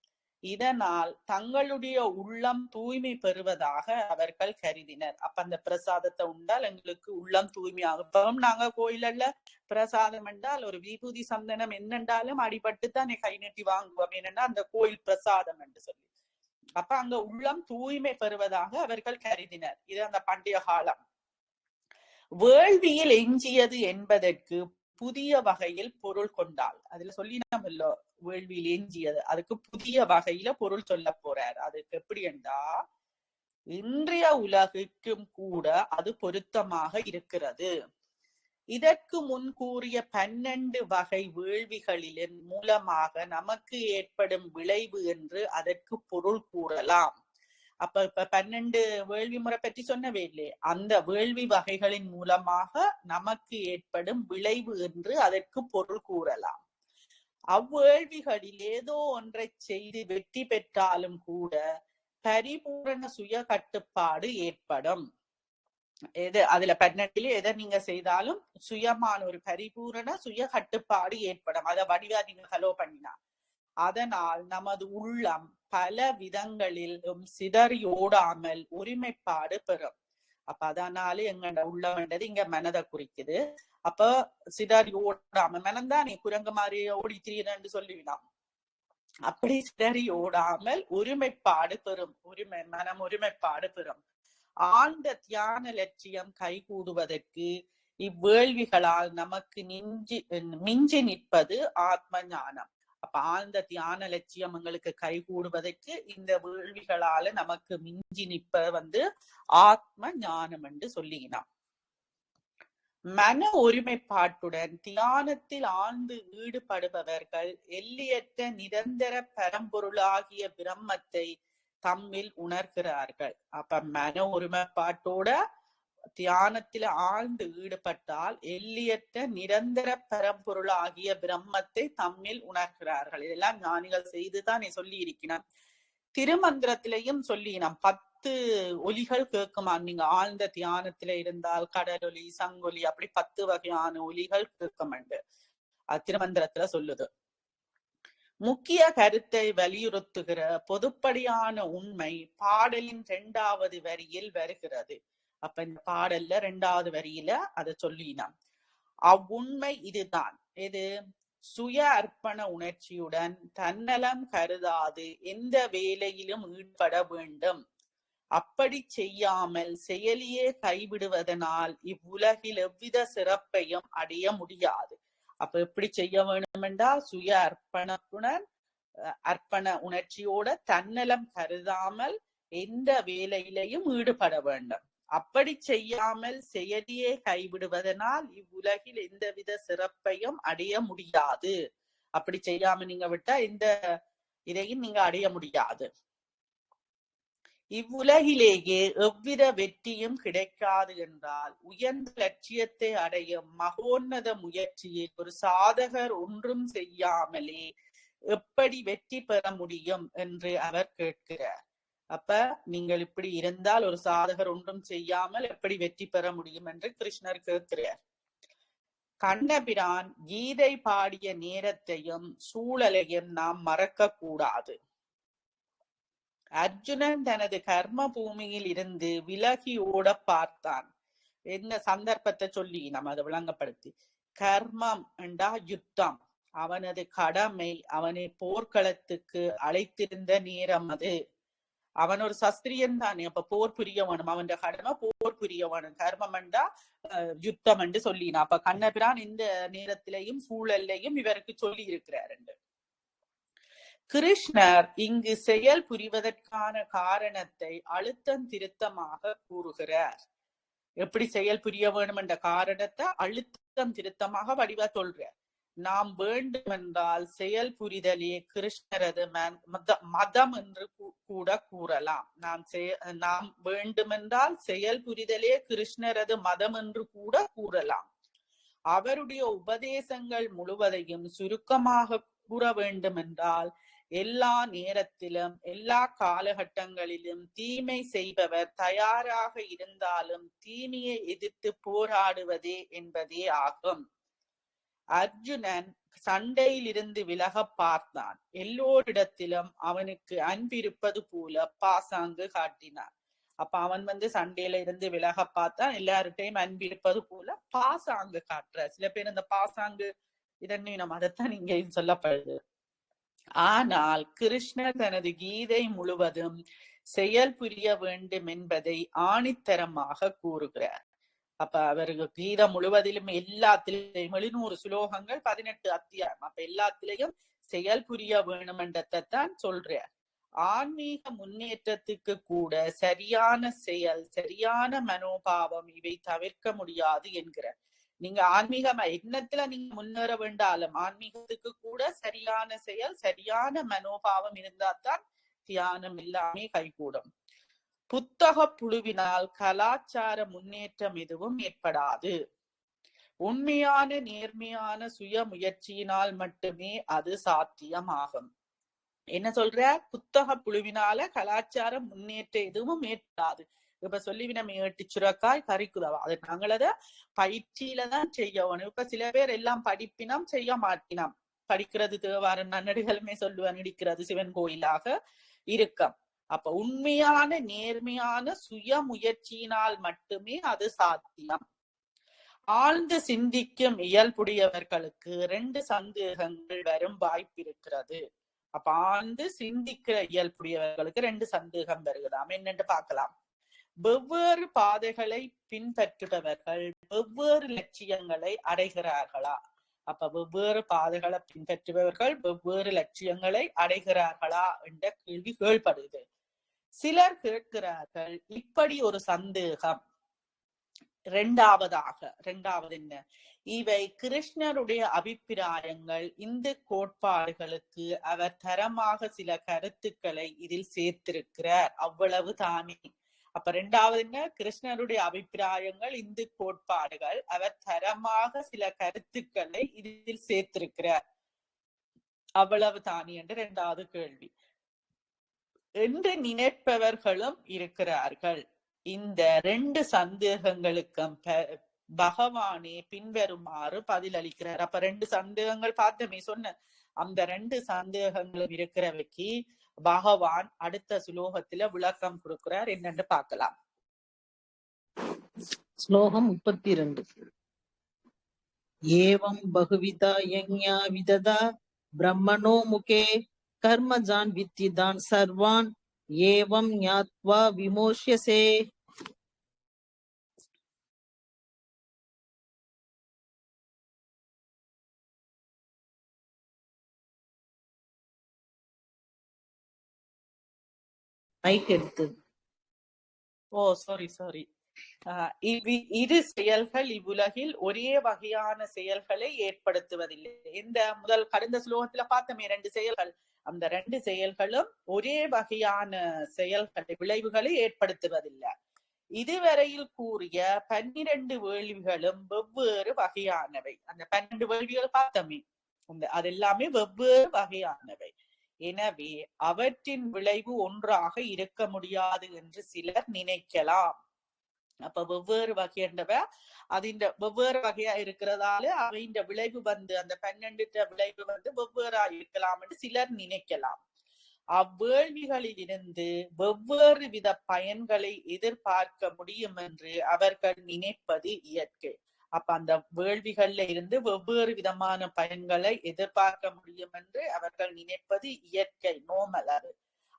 இதனால் தங்களுடைய உள்ளம் தூய்மை பெறுவதாக அவர்கள் கருதினர். அப்ப அந்த பிரசாதத்தை உண்டால் எங்களுக்கு உள்ளம் தூய்மையாகும். நாங்க கோயில்ல பிரசாதம் என்றால் ஒரு விபூதி சந்தனம் என்னென்றாலும் அடிபட்டு தான் கை நீட்டி வாங்குவோம், என்னன்னா அந்த கோயில் பிரசாதம் என்று சொல்லி. அப்ப அங்க உள்ளம் தூய்மை பெறுவதாக அவர்கள் கருதினர். இது அந்த பண்டைய காலம். வேள்வியில் எஞ்சியது என்பதற்கு புதிய வகையில் பொருள் கொண்டாள். அதுல சொல்லினோம்ல வேள்வியில் எஞ்சியது, அதுக்கு புதிய வகையில பொருள் சொல்ல போறார். அதுக்கு எப்படி என்றா இன்றைய உலகுக்கும் கூட அது பொருத்தமாக இருக்கிறது. இதற்கு முன் கூறிய 12 வகை வேள்விகளின் மூலமாக நமக்கு ஏற்படும் விளைவு என்று அதற்கு பொருள் கூறலாம். அப்ப 12 வேள்வி முறை பற்றி சொன்னவே இல்லையே, அந்த வேள்வி வகைகளின் மூலமாக நமக்கு ஏற்படும் விளைவு என்று அதற்கு பொருள் கூறலாம். அவ்வேள்விகளில் ஏதோ ஒன்றை செய்து வெற்றி பெற்றாலும் கூட பரிபூரண சுய கட்டுப்பாடு ஏற்படும். அதுல 12 எதை நீங்க செய்தாலும் சுயமான ஒரு பரிபூரண சுய கட்டுப்பாடு ஏற்படும். அதை வடிவா நீங்க ஹலோ பண்ணினா அதனால் நமது உள்ளம் பல விதங்களிலும் சிதறி ஓடாமல் ஒருமைப்பாடு பெறும். அப்ப அதனால எங்கட உள்ளம்ன்றது இங்க மனதை குறிக்குது. அப்ப சிதறி ஓடாம மனம்தான் நீ குரங்கு மாதிரி ஓடி திரியன்னு சொல்லிவிடாம். அப்படி சிதறி ஓடாமல் ஒருமைப்பாடு பெறும். மனம் ஒருமைப்பாடு பெறும். ஆழ்ந்த தியான லட்சியம் கைகூடுவதற்கு இவ்வேள்விகளால் நமக்கு மிஞ்சி நிற்பது ஆத்ம ஞானம். அப்ப ஆழ்ந்த தியான லட்சியம் எங்களுக்கு கைகூடுவதற்கு இந்த வேள்விகளால நமக்கு மிஞ்சி நிற்ப ஆத்ம ஞானம் என்று சொல்லினான். மன ஒருமைப்பாட்டுடன் தியானத்தில் ஆழ்ந்து ஈடுபடுபவர்கள் எல்லையற்ற நிரந்தர பரம்பொருளாகிய பிரம்மத்தை தம்மில் உணர்கிறார்கள். அப்ப மன ஒருமைப்பாட்டோட தியானத்துல ஆழ்ந்து ஈடுபட்டால் எல்லையற்ற நிரந்தர பரம்பொருள் ஆகிய பிரம்மத்தை தம்மில் உணர்கிறார்கள். இதெல்லாம் ஞானிகள் செய்துதான் சொல்லி இருக்கிறான். திருமந்திரத்திலையும் சொல்லினான் 10 ஒலிகள் கேட்குமா. நீங்க ஆழ்ந்த தியானத்துல இருந்தால் கடலொலி, சங்கொலி, அப்படி 10 வகையான ஒலிகள் கேட்குமண்டு அது திருமந்திரத்துல சொல்லுது. முக்கிய கருத்தை வலியுறுத்துகிற பொதுப்படியான உண்மை பாடலின் 2வது வரியில் வருகிறது. அப்ப இந்த பாடல்ல 2வது வரியில அதை சொல்லினான். அவ்வுண்மை இதுதான். எது? சுய அர்ப்பண உணர்ச்சியுடன் தன்னலம் கருதாது எந்த வேலையிலும் ஈடுபட வேண்டும். அப்படி செய்யாமல் செயலியே கைவிடுவதனால் இவ்வுலகில் எவ்வித சிறப்பையும் அடைய முடியாது. அப்ப எப்படி செய்ய வேண்டும் என்றால் சுய அர்ப்பண உணர்ச்சியோட தன்னலம் கருதாமல் எந்த வேலையிலையும் ஈடுபட வேண்டும். அப்படி செய்யாமல் செயலியே கைவிடுவதனால் இவ்வுலகில் எந்தவித சிறப்பையும் அடைய முடியாது. அப்படி செய்யாம நீங்க விட்டா எந்த இதையும் நீங்க அடைய முடியாது. இவ்வுலகிலேயே எவ்வித வெற்றியும் கிடைக்காது என்றால் உயர்ந்த லட்சியத்தை அடையும் மகோன்னத முயற்சியில் ஒரு சாதகர் ஒன்றும் செய்யாமலே எப்படி வெற்றி பெற முடியும் என்று அவர் கேட்கிறார். அப்ப நீங்கள் இப்படி இருந்தால் ஒரு சாதகர் ஒன்றும் செய்யாமல் எப்படி வெற்றி பெற முடியும் என்று கிருஷ்ணர் கேட்கிறார். கண்ணபிரான் கீதை பாடிய நேரத்தையும் சூழலையும் நாம் மறக்க கூடாது. அர்ஜுனன் தனது கர்ம பூமியில் இருந்து விலகி ஓட பார்த்தான். என்ன சந்தர்ப்பத்தை சொல்லி நம்ம அதை விளங்கப்படுத்தி, கர்மம் என்றா யுத்தம், அவனது கடமை அவனை போர்க்களத்துக்கு அழைத்திருந்த நேரம் அது. அவன் ஒரு சஸ்திரியன் தானே, அப்ப போர் புரியவனும், அவன் கடமை போர் புரியவனும். கர்மம் என்றா யுத்தம் என்று சொல்லினா. அப்ப கண்ணபிரான் இந்த நேரத்திலையும் சூழல்லையும் இவருக்கு சொல்லி இருக்கிறார். கிருஷ்ணர் இங்கு செயல் புரிவதற்கான காரணத்தை அழுத்தம் திருத்தமாக கூறுகிறார். எப்படி செயல் புரிய வேணும் என்ற காரணத்தை அழுத்தம் திருத்தமாக வடிவா சொல்றார். நாம் வேண்டுமென்றால் செயல் புரிதலே கிருஷ்ணரது மதம் என்று கூட கூறலாம். நாம் வேண்டுமென்றால் செயல் புரிதலே கிருஷ்ணரது மதம் என்று கூட கூறலாம். அவருடைய உபதேசங்கள் முழுவதையும் சுருக்கமாக கூற வேண்டுமென்றால் எல்லா நேரத்திலும் எல்லா காலகட்டங்களிலும் தீமை செய்பவர் தயாராக இருந்தாலும் தீமையை எதிர்த்து போராடுவதே என்பதே ஆகும். அர்ஜுனன் சண்டையில் இருந்து விலக பார்த்தான். எல்லோரிடத்திலும் அவனுக்கு அன்பிருப்பது போல பாசாங்கு காட்டினான். அப்ப அவன் சண்டையில இருந்து விலக பார்த்தான், எல்லார்கிட்டையும் அன்பிருப்பது போல பாசாங்கு காட்டுற. சில பேர் இந்த பாசாங்கு இதன்னும் அதைத்தான் இங்கே சொல்லப்படுது. ஆனால் கிருஷ்ணர் தனது கீதை முழுவதும் செயல் புரிய வேண்டும் என்பதை ஆணித்தரமாக கூறுகிறார். அப்ப அவருக்கு கீதை முழுவதிலும் எல்லாத்திலையும் 700 சுலோகங்கள், 18 அத்தியாயம். அப்ப எல்லாத்திலையும் செயல் புரிய வேணும் என்றதான் சொல்றார். ஆன்மீக முன்னேற்றத்துக்கு கூட சரியான செயல், சரியான மனோபாவம் இவை தவிர்க்க முடியாது என்கிறார். நீங்க ஆன்மீகமா எண்ணத்துல நீங்க முன்னேற வேண்டாலும் ஆன்மீகத்துக்கு கூட சரியான செயல், சரியான மனோபாவம் இருந்தால்தான் தியானம் எல்லாமே கைகூடும். புத்தக புழுவினால் கலாச்சார முன்னேற்றம் எதுவும் ஏற்படாது. உண்மையான நேர்மையான சுய முயற்சியினால் மட்டுமே அது சாத்தியமாகும். என்ன சொல்ற? புத்தக புழுவினால கலாச்சார முன்னேற்றம் எதுவும் ஏற்படாது. இப்ப சொல்லிவினம் 8 சுரக்காய் கறிக்குதவா, அது நாங்களத பயிற்சியில தான் செய்யணும். இப்ப சில பேர் எல்லாம் படிப்பினம் செய்ய மாட்டினோம். படிக்கிறது தேவார நன்னடிகளுமே சொல்லுவான், இடிக்கிறது சிவன் கோயிலாக இருக்கும். அப்ப உண்மையான நேர்மையான சுய முயற்சியினால் மட்டுமே அது சாத்தியம். ஆழ்ந்து சிந்திக்கும் இயல்புடையவர்களுக்கு 2 சந்தேகங்கள் வரும் வாய்ப்பு இருக்கிறது. அப்ப ஆழ்ந்து சிந்திக்கிற இயல்புடையவர்களுக்கு 2 சந்தேகம் வருகிறதாம். என்னென்று பார்க்கலாம். வெவ்வேறு பாதைகளை பின்பற்றுபவர்கள் வெவ்வேறு லட்சியங்களை அடைகிறார்களா? அப்ப வெவ்வேறு பாதைகளை பின்பற்றுபவர்கள் வெவ்வேறு லட்சியங்களை அடைகிறார்களா என்ற கேள்வி கேள்விப்படுது. சிலர் கேட்கிறார்கள் இப்படி ஒரு சந்தேகம். இரண்டாவது என்ன? இவை கிருஷ்ணருடைய அபிப்பிராயங்கள். இந்து கோட்பாடுகளுக்கு அவர் தரமாக சில கருத்துக்களை இதில் சேர்த்திருக்கிறார், அவ்வளவு தானே. அப்ப 2வது என்ன? கிருஷ்ணருடைய அபிப்பிராயங்கள், இந்து கோட்பாடுகள், அவர் தரமாக சில கருத்துக்களை இதில் சேர்த்திருக்கிறார், அவ்வளவு தானே என்று 2வது கேள்வி என்று நினைப்பவர்களும் இருக்கிறார்கள். இந்த 2 சந்தேகங்களுக்கும் பகவானே பின்வருமாறு பதிலளிக்கிறார். அப்ப 2 சந்தேகங்கள் பார்த்தமே சொன்ன, அந்த 2 சந்தேகங்களும் இருக்கிறவைக்கு பகவான் அடுத்த சுலோகத்துல விளக்கம் கொடுக்கிறார். என்னன்னு பார்க்கலாம். ஸ்லோகம் 32. ஏவம் பகுவிதா யஜ்ஞா விததா பிரம்மணோ முகே கர்மஜான் வித்திதான் சர்வான் ஏவம் ஞாத்வா விமோஷ்யசே. மைக் எடுத்து. சாரி. இரு செயல்கள் இவ்வுலகில் ஒரே வகையான செயல்களை ஏற்படுத்துவதில்லை. இந்த கடந்த ஸ்லோகத்துல பார்த்தோமே 2 செயல்கள், அந்த 2 செயல்களும் ஒரே வகையான செயல்களை விளைவுகளை ஏற்படுத்துவதில்லை. இதுவரையில் கூறிய 12 வேள்விகளும் வெவ்வேறு வகையானவை. அந்த 12 வேள்விகள் பார்த்தோமே, அதெல்லாமே வெவ்வேறு வகையானவை. எனவே அவற்றின் விளைவு ஒன்றாக இருக்க முடியாது என்று சிலர் நினைக்கலாம். அப்ப வெவ்வேறு வகையண்டவ அதிண்ட வெவ்வேறு வகையா இருக்கிறதால அவையின் விளைவு அந்த 12 விளைவு வெவ்வேறா இருக்கலாம் என்று சிலர் நினைக்கலாம். அவ்வேள்விகளில் இருந்து வெவ்வேறு வித பயன்களை எதிர்பார்க்க முடியும் என்று அவர்கள் நினைப்பது இயற்கை. அப்ப அந்த வேள்விகள்ல இருந்து வெவ்வேறு விதமான பயன்களை எதிர்பார்க்க முடியும் என்று அவர்கள் நினைப்பது இயற்கை, நோமல்.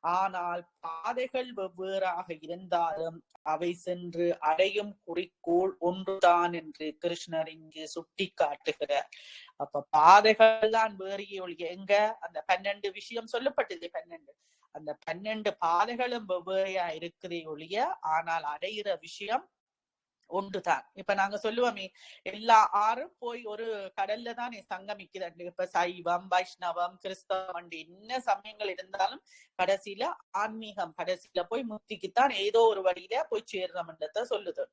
ஆனால் பாதைகள் வெவ்வேறாக இருந்தாலும் அவை சென்று அடையும் குறிக்கோள் ஒன்றுதான் என்று கிருஷ்ணர் இங்கு சுட்டி காட்டுகிறார். அப்ப பாதைகள் தான் வேறிய ஒழிய எங்க அந்த 12 விஷயம் சொல்லப்பட்டது. 12 அந்த 12 பாதைகளும் வெவ்வேறையா இருக்குதே ஒழிய ஆனால் அடைகிற விஷயம் ஒன்றுதான். இப்ப நாங்க சொல்லுவோமே எல்லா ஆறும் போய் ஒரு கடல்ல தான் சங்கமிக்குது. இப்ப சைவம், வைஷ்ணவம், கிறிஸ்தவம் என்ன சமயங்கள் இருந்தாலும் கடைசியில ஆன்மீகம், கடைசியில போய் முக்திக்குத்தான் ஏதோ ஒரு வழியில போய் சேர்றோம்ன்றத சொல்லுது.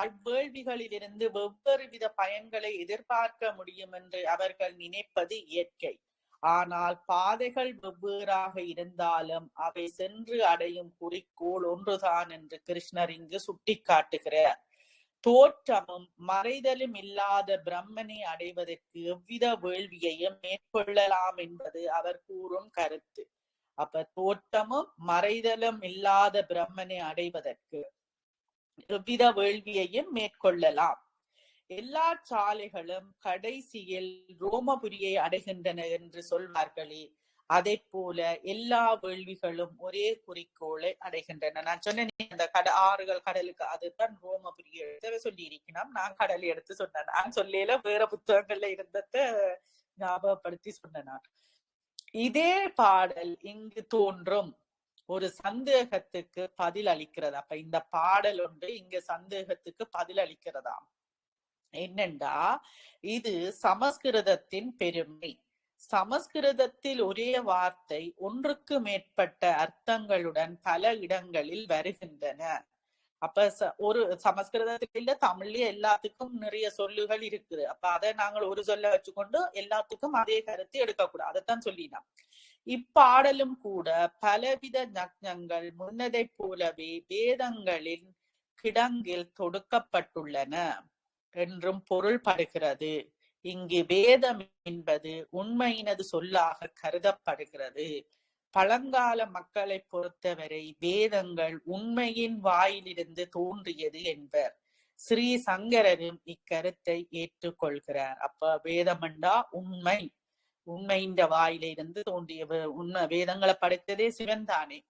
அவ்வேள்விகளிலிருந்து வெவ்வேறு வித பயன்களை எதிர்பார்க்க முடியும் என்று அவர்கள் நினைப்பது இயற்கை. ஆனால் பாதைகள் வெவ்வேறாக இருந்தாலும் அவை சென்று அடையும் குறிக்கோள் ஒன்றுதான் என்று கிருஷ்ணர் இங்கு சுட்டி காட்டுகிறார். தோற்றமும் மறைதலும் இல்லாத பிரம்மனை அடைவதற்கு எவ்வித வேள்வியையும் மேற்கொள்ளலாம் என்பது அவர் கூறும் கருத்து. அப்ப தோற்றமும் மறைதலும் இல்லாத பிரம்மனை அடைவதற்கு எவ்வித வேள்வியையும் மேற்கொள்ளலாம். எல்லா சாலைகளும் கடைசியில் ரோமபுரியை அடைகின்றன என்று சொல்வார்களே, அதை போல எல்லா வேள்விகளும் ஒரே குறிக்கோளை அடைகின்றன. நான் சொன்னேன் அந்த ஆறுகள் கடலுக்கு அதுதான் ரோமபுரியை சொல்லி இருக்கணும். நான் கடலை எடுத்து சொன்னேன். நான் சொல்லல வேற புத்தகங்கள்ல இருந்தத ஞாபகப்படுத்தி சொன்னேன். இதே பாடல் இங்கு தோன்றும் ஒரு சந்தேகத்துக்கு பதில் அளிக்கிறது. அப்ப இந்த பாடல் ஒன்று இங்க சந்தேகத்துக்கு பதில் அளிக்கிறதாம். என்னண்டா இது சமஸ்கிருதத்தின் பெருமை. சமஸ்கிருதத்தில் ஒரே வார்த்தை ஒன்றுக்கு மேற்பட்ட அர்த்தங்களுடன் பல இடங்களில் வருகின்றன. அப்ப ஒரு சமஸ்கிருதத்துல இல்ல தமிழ்லயே எல்லாத்துக்கும் நிறைய சொல்லுகள் இருக்குது. அப்ப அதை நாங்கள் ஒரு சொல்ல வச்சுக்கொண்டு எல்லாத்துக்கும் அதே கருத்து எடுக்கக்கூடாது. அதைத்தான் சொல்லினோம். இப்பாடலும் கூட பலவித ஞங்கள் முன்னதை போலவே வேதங்களின் கிடங்கில் தொடுக்கப்பட்டுள்ளன என்றும் பொருள்படுகிறது. இங்கு வேதம் என்பது உண்மையினது சொல்லாக கருதப்படுகிறது. பழங்கால மக்களை பொறுத்தவரை வேதங்கள் உண்மையின் வாயிலிருந்து தோன்றியது என்பர். ஸ்ரீ சங்கரரும் இக்கருத்தை ஏற்றுக்கொள்கிறார். அப்ப வேதமண்டா உண்மை, உண்மையின் வாயிலிருந்து தோன்றிய உண்மை. வேதங்களை படைத்ததே சிவன் தானே.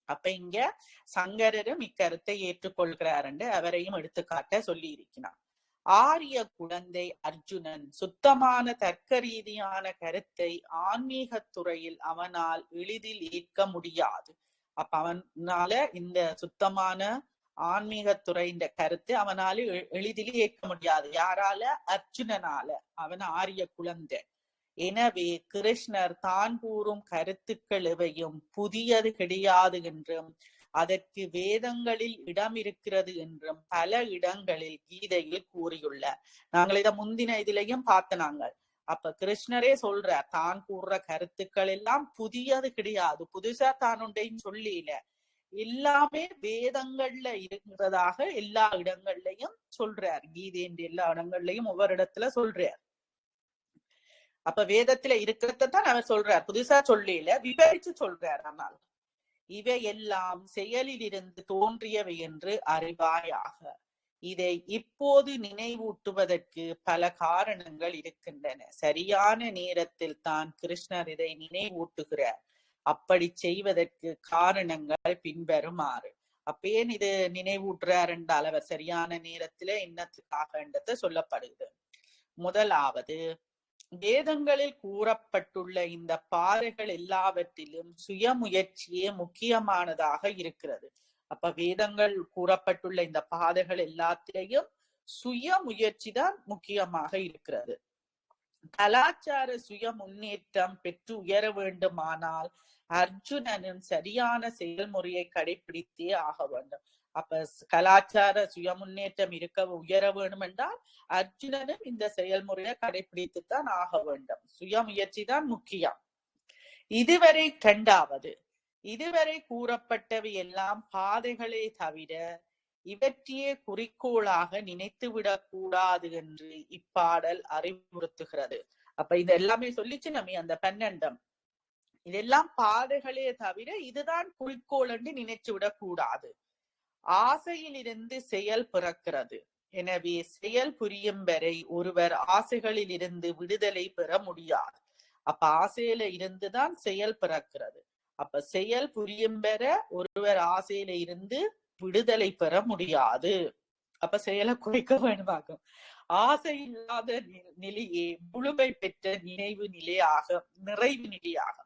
அப்ப இங்க சங்கரரும் இக்கருத்தை ஏற்றுக்கொள்கிறார் என்று அவரையும் எடுத்துக்காட்ட சொல்லி இருக்கிறார். ஆரிய குழந்தை அர்ஜுனன் சுத்தமான தர்க்க ரீதியான கருத்தை ஆன்மீக துறையில் அவனால் எளிதில் ஏற்க முடியாது. அப்ப அவனால இந்த சுத்தமான ஆன்மீக துறை இந்த கருத்து அவனால எளிதில் ஏற்க முடியாது. யாரால? அர்ஜுனனால. அவன் ஆரிய குழந்தை. எனவே கிருஷ்ணர் தான் கூறும் கருத்துக்கள் எவையும் புதியது கிடையாது என்றும் அதற்கு வேதங்களில் இடம் இருக்கிறது என்றும் பல இடங்களில் கீதையில் கூறியுள்ளார். நாங்கள் இதை முந்தின இதுலயும் பார்த்தனாங்க. அப்ப கிருஷ்ணரே சொல்றார் தான் கூறுற கருத்துக்கள் எல்லாம் புதியது கிடையாது, புதுசா தான் ஒன்றையும் சொல்லல, எல்லாமே வேதங்கள்ல இருக்கிறதாக எல்லா இடங்கள்லயும் சொல்றார். கீதைன்ற எல்லா இடங்கள்லயும் ஒவ்வொரு இடத்துல சொல்றார். அப்ப வேதத்துல இருக்கிறதான் அவர் சொல்றார், புதுசா சொல்லல, விவரிச்சு சொல்றார். ஆனால் இவை எல்லாம் செயலில் இருந்து தோன்றியவை என்று அறிவாயாக. இதை இப்போது நினைவூட்டுவதற்கு பல காரணங்கள் இருக்கின்றன. சரியான நேரத்தில் தான் கிருஷ்ணர் இதை நினைவூட்டுகிறார். அப்படி செய்வதற்கு காரணங்கள் பின்வருமாறு. அப்பேன் இது நினைவூட்டுறார் என்றால் அவர் சரியான நேரத்துல என்னத்துக்காக சொல்லப்படுது. முதலாவது, வேதங்களில் கூறப்பட்டுள்ள இந்த பாதைகள் எல்லாவற்றிலும் சுயமுயற்சியே முக்கியமானதாக இருக்கிறது. அப்ப வேதங்கள் கூறப்பட்டுள்ள இந்த பாதைகள் எல்லாத்திலையும் சுய முயற்சி தான் முக்கியமாக இருக்கிறது. கலாச்சார சுய முன்னேற்றம் பெற்று உயர வேண்டுமானால் அர்ஜுனனும் சரியான செயல்முறையை கடைபிடித்தே ஆக வேண்டும். அப்ப கலாச்சார சுய முன்னேற்றம் இருக்க உயர வேண்டும் என்றால் அர்ஜுனனும் இந்த செயல்முறையை கடைபிடித்துத்தான் ஆக வேண்டும். சுய முயற்சி தான் முக்கியம். இதுவரை இரண்டாவது, இதுவரை கூறப்பட்டவை எல்லாம் பாதைகளே தவிர இவற்றையே குறிக்கோளாக நினைத்துவிடக் கூடாது என்று இப்பாடல் அறிவுறுத்துகிறது. அப்ப இது எல்லாமே சொல்லிச்சு நம்ம அந்த 12 இதெல்லாம் பாதைகளே தவிர இதுதான் குறிக்கோள் என்று நினைச்சு விடக் கூடாது. ஆசையிலிருந்து செயல் பிறக்கிறது. எனவே செயல் புரியும் வரை ஒருவர் ஆசைகளில் இருந்து விடுதலை பெற முடியாது. அப்ப ஆசையில இருந்துதான் செயல் பிறக்கிறது. அப்ப செயல் புரியும் பெற ஒருவர் ஆசையில இருந்து விடுதலை பெற முடியாது. அப்ப செயலை குறைக்க வேணுமாகும். ஆசை இல்லாத நிலையே முழுமை பெற்ற நினைவு நிலையாக, நிறைவு நிலையாக.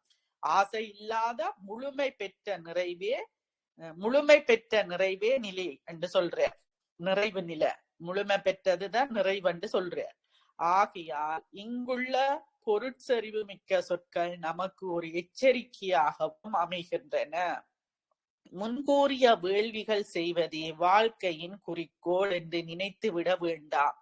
ஆசை இல்லாத முழுமை பெற்ற நிறைவே நிலை என்று சொல்ற. நிறைவு நிலை முழுமை பெற்றதுதான் நிறைவு என்று சொல்ற. ஆகையால் இங்குள்ள பொருட்செறிவு மிக்க சொற்கள் நமக்கு ஒரு எச்சரிக்கையாகவும் அமைகின்றன. முன்கூறிய வேள்விகள் செய்வதே வாழ்க்கையின் குறிக்கோள் என்று நினைத்து விட வேண்டாம்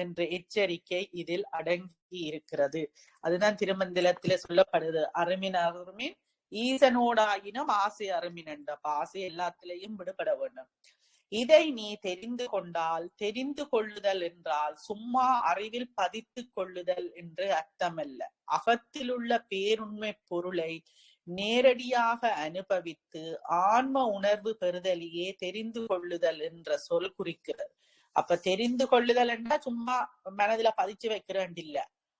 என்ற எச்சரிக்கை இதில் அடங்கி இருக்கிறது. அதுதான் திருமந்திரத்தில சொல்லப்படுது. அருமின் ஈசனோடாயினும் ஆசை அருமின் என்ற. ஆசை எல்லாத்திலையும் விடுபட வேண்டும். இதை நீ தெரிந்து கொண்டால், தெரிந்து கொள்ளுதல் என்றால் சும்மா அறிவில் பதித்து கொள்ளுதல் என்று அர்த்தமல்ல. அகத்தில் உள்ள பேருண்மை பொருளை நேரடியாக அனுபவித்து ஆன்ம உணர்வு பெறுதலையே தெரிந்து கொள்ளுதல் என்ற சொல் குறிக்கிறது. அப்ப தெரிந்து கொள்ளுதல் என்றா சும்மா மனதுல பதிச்சு வைக்கிறேன் இல்ல.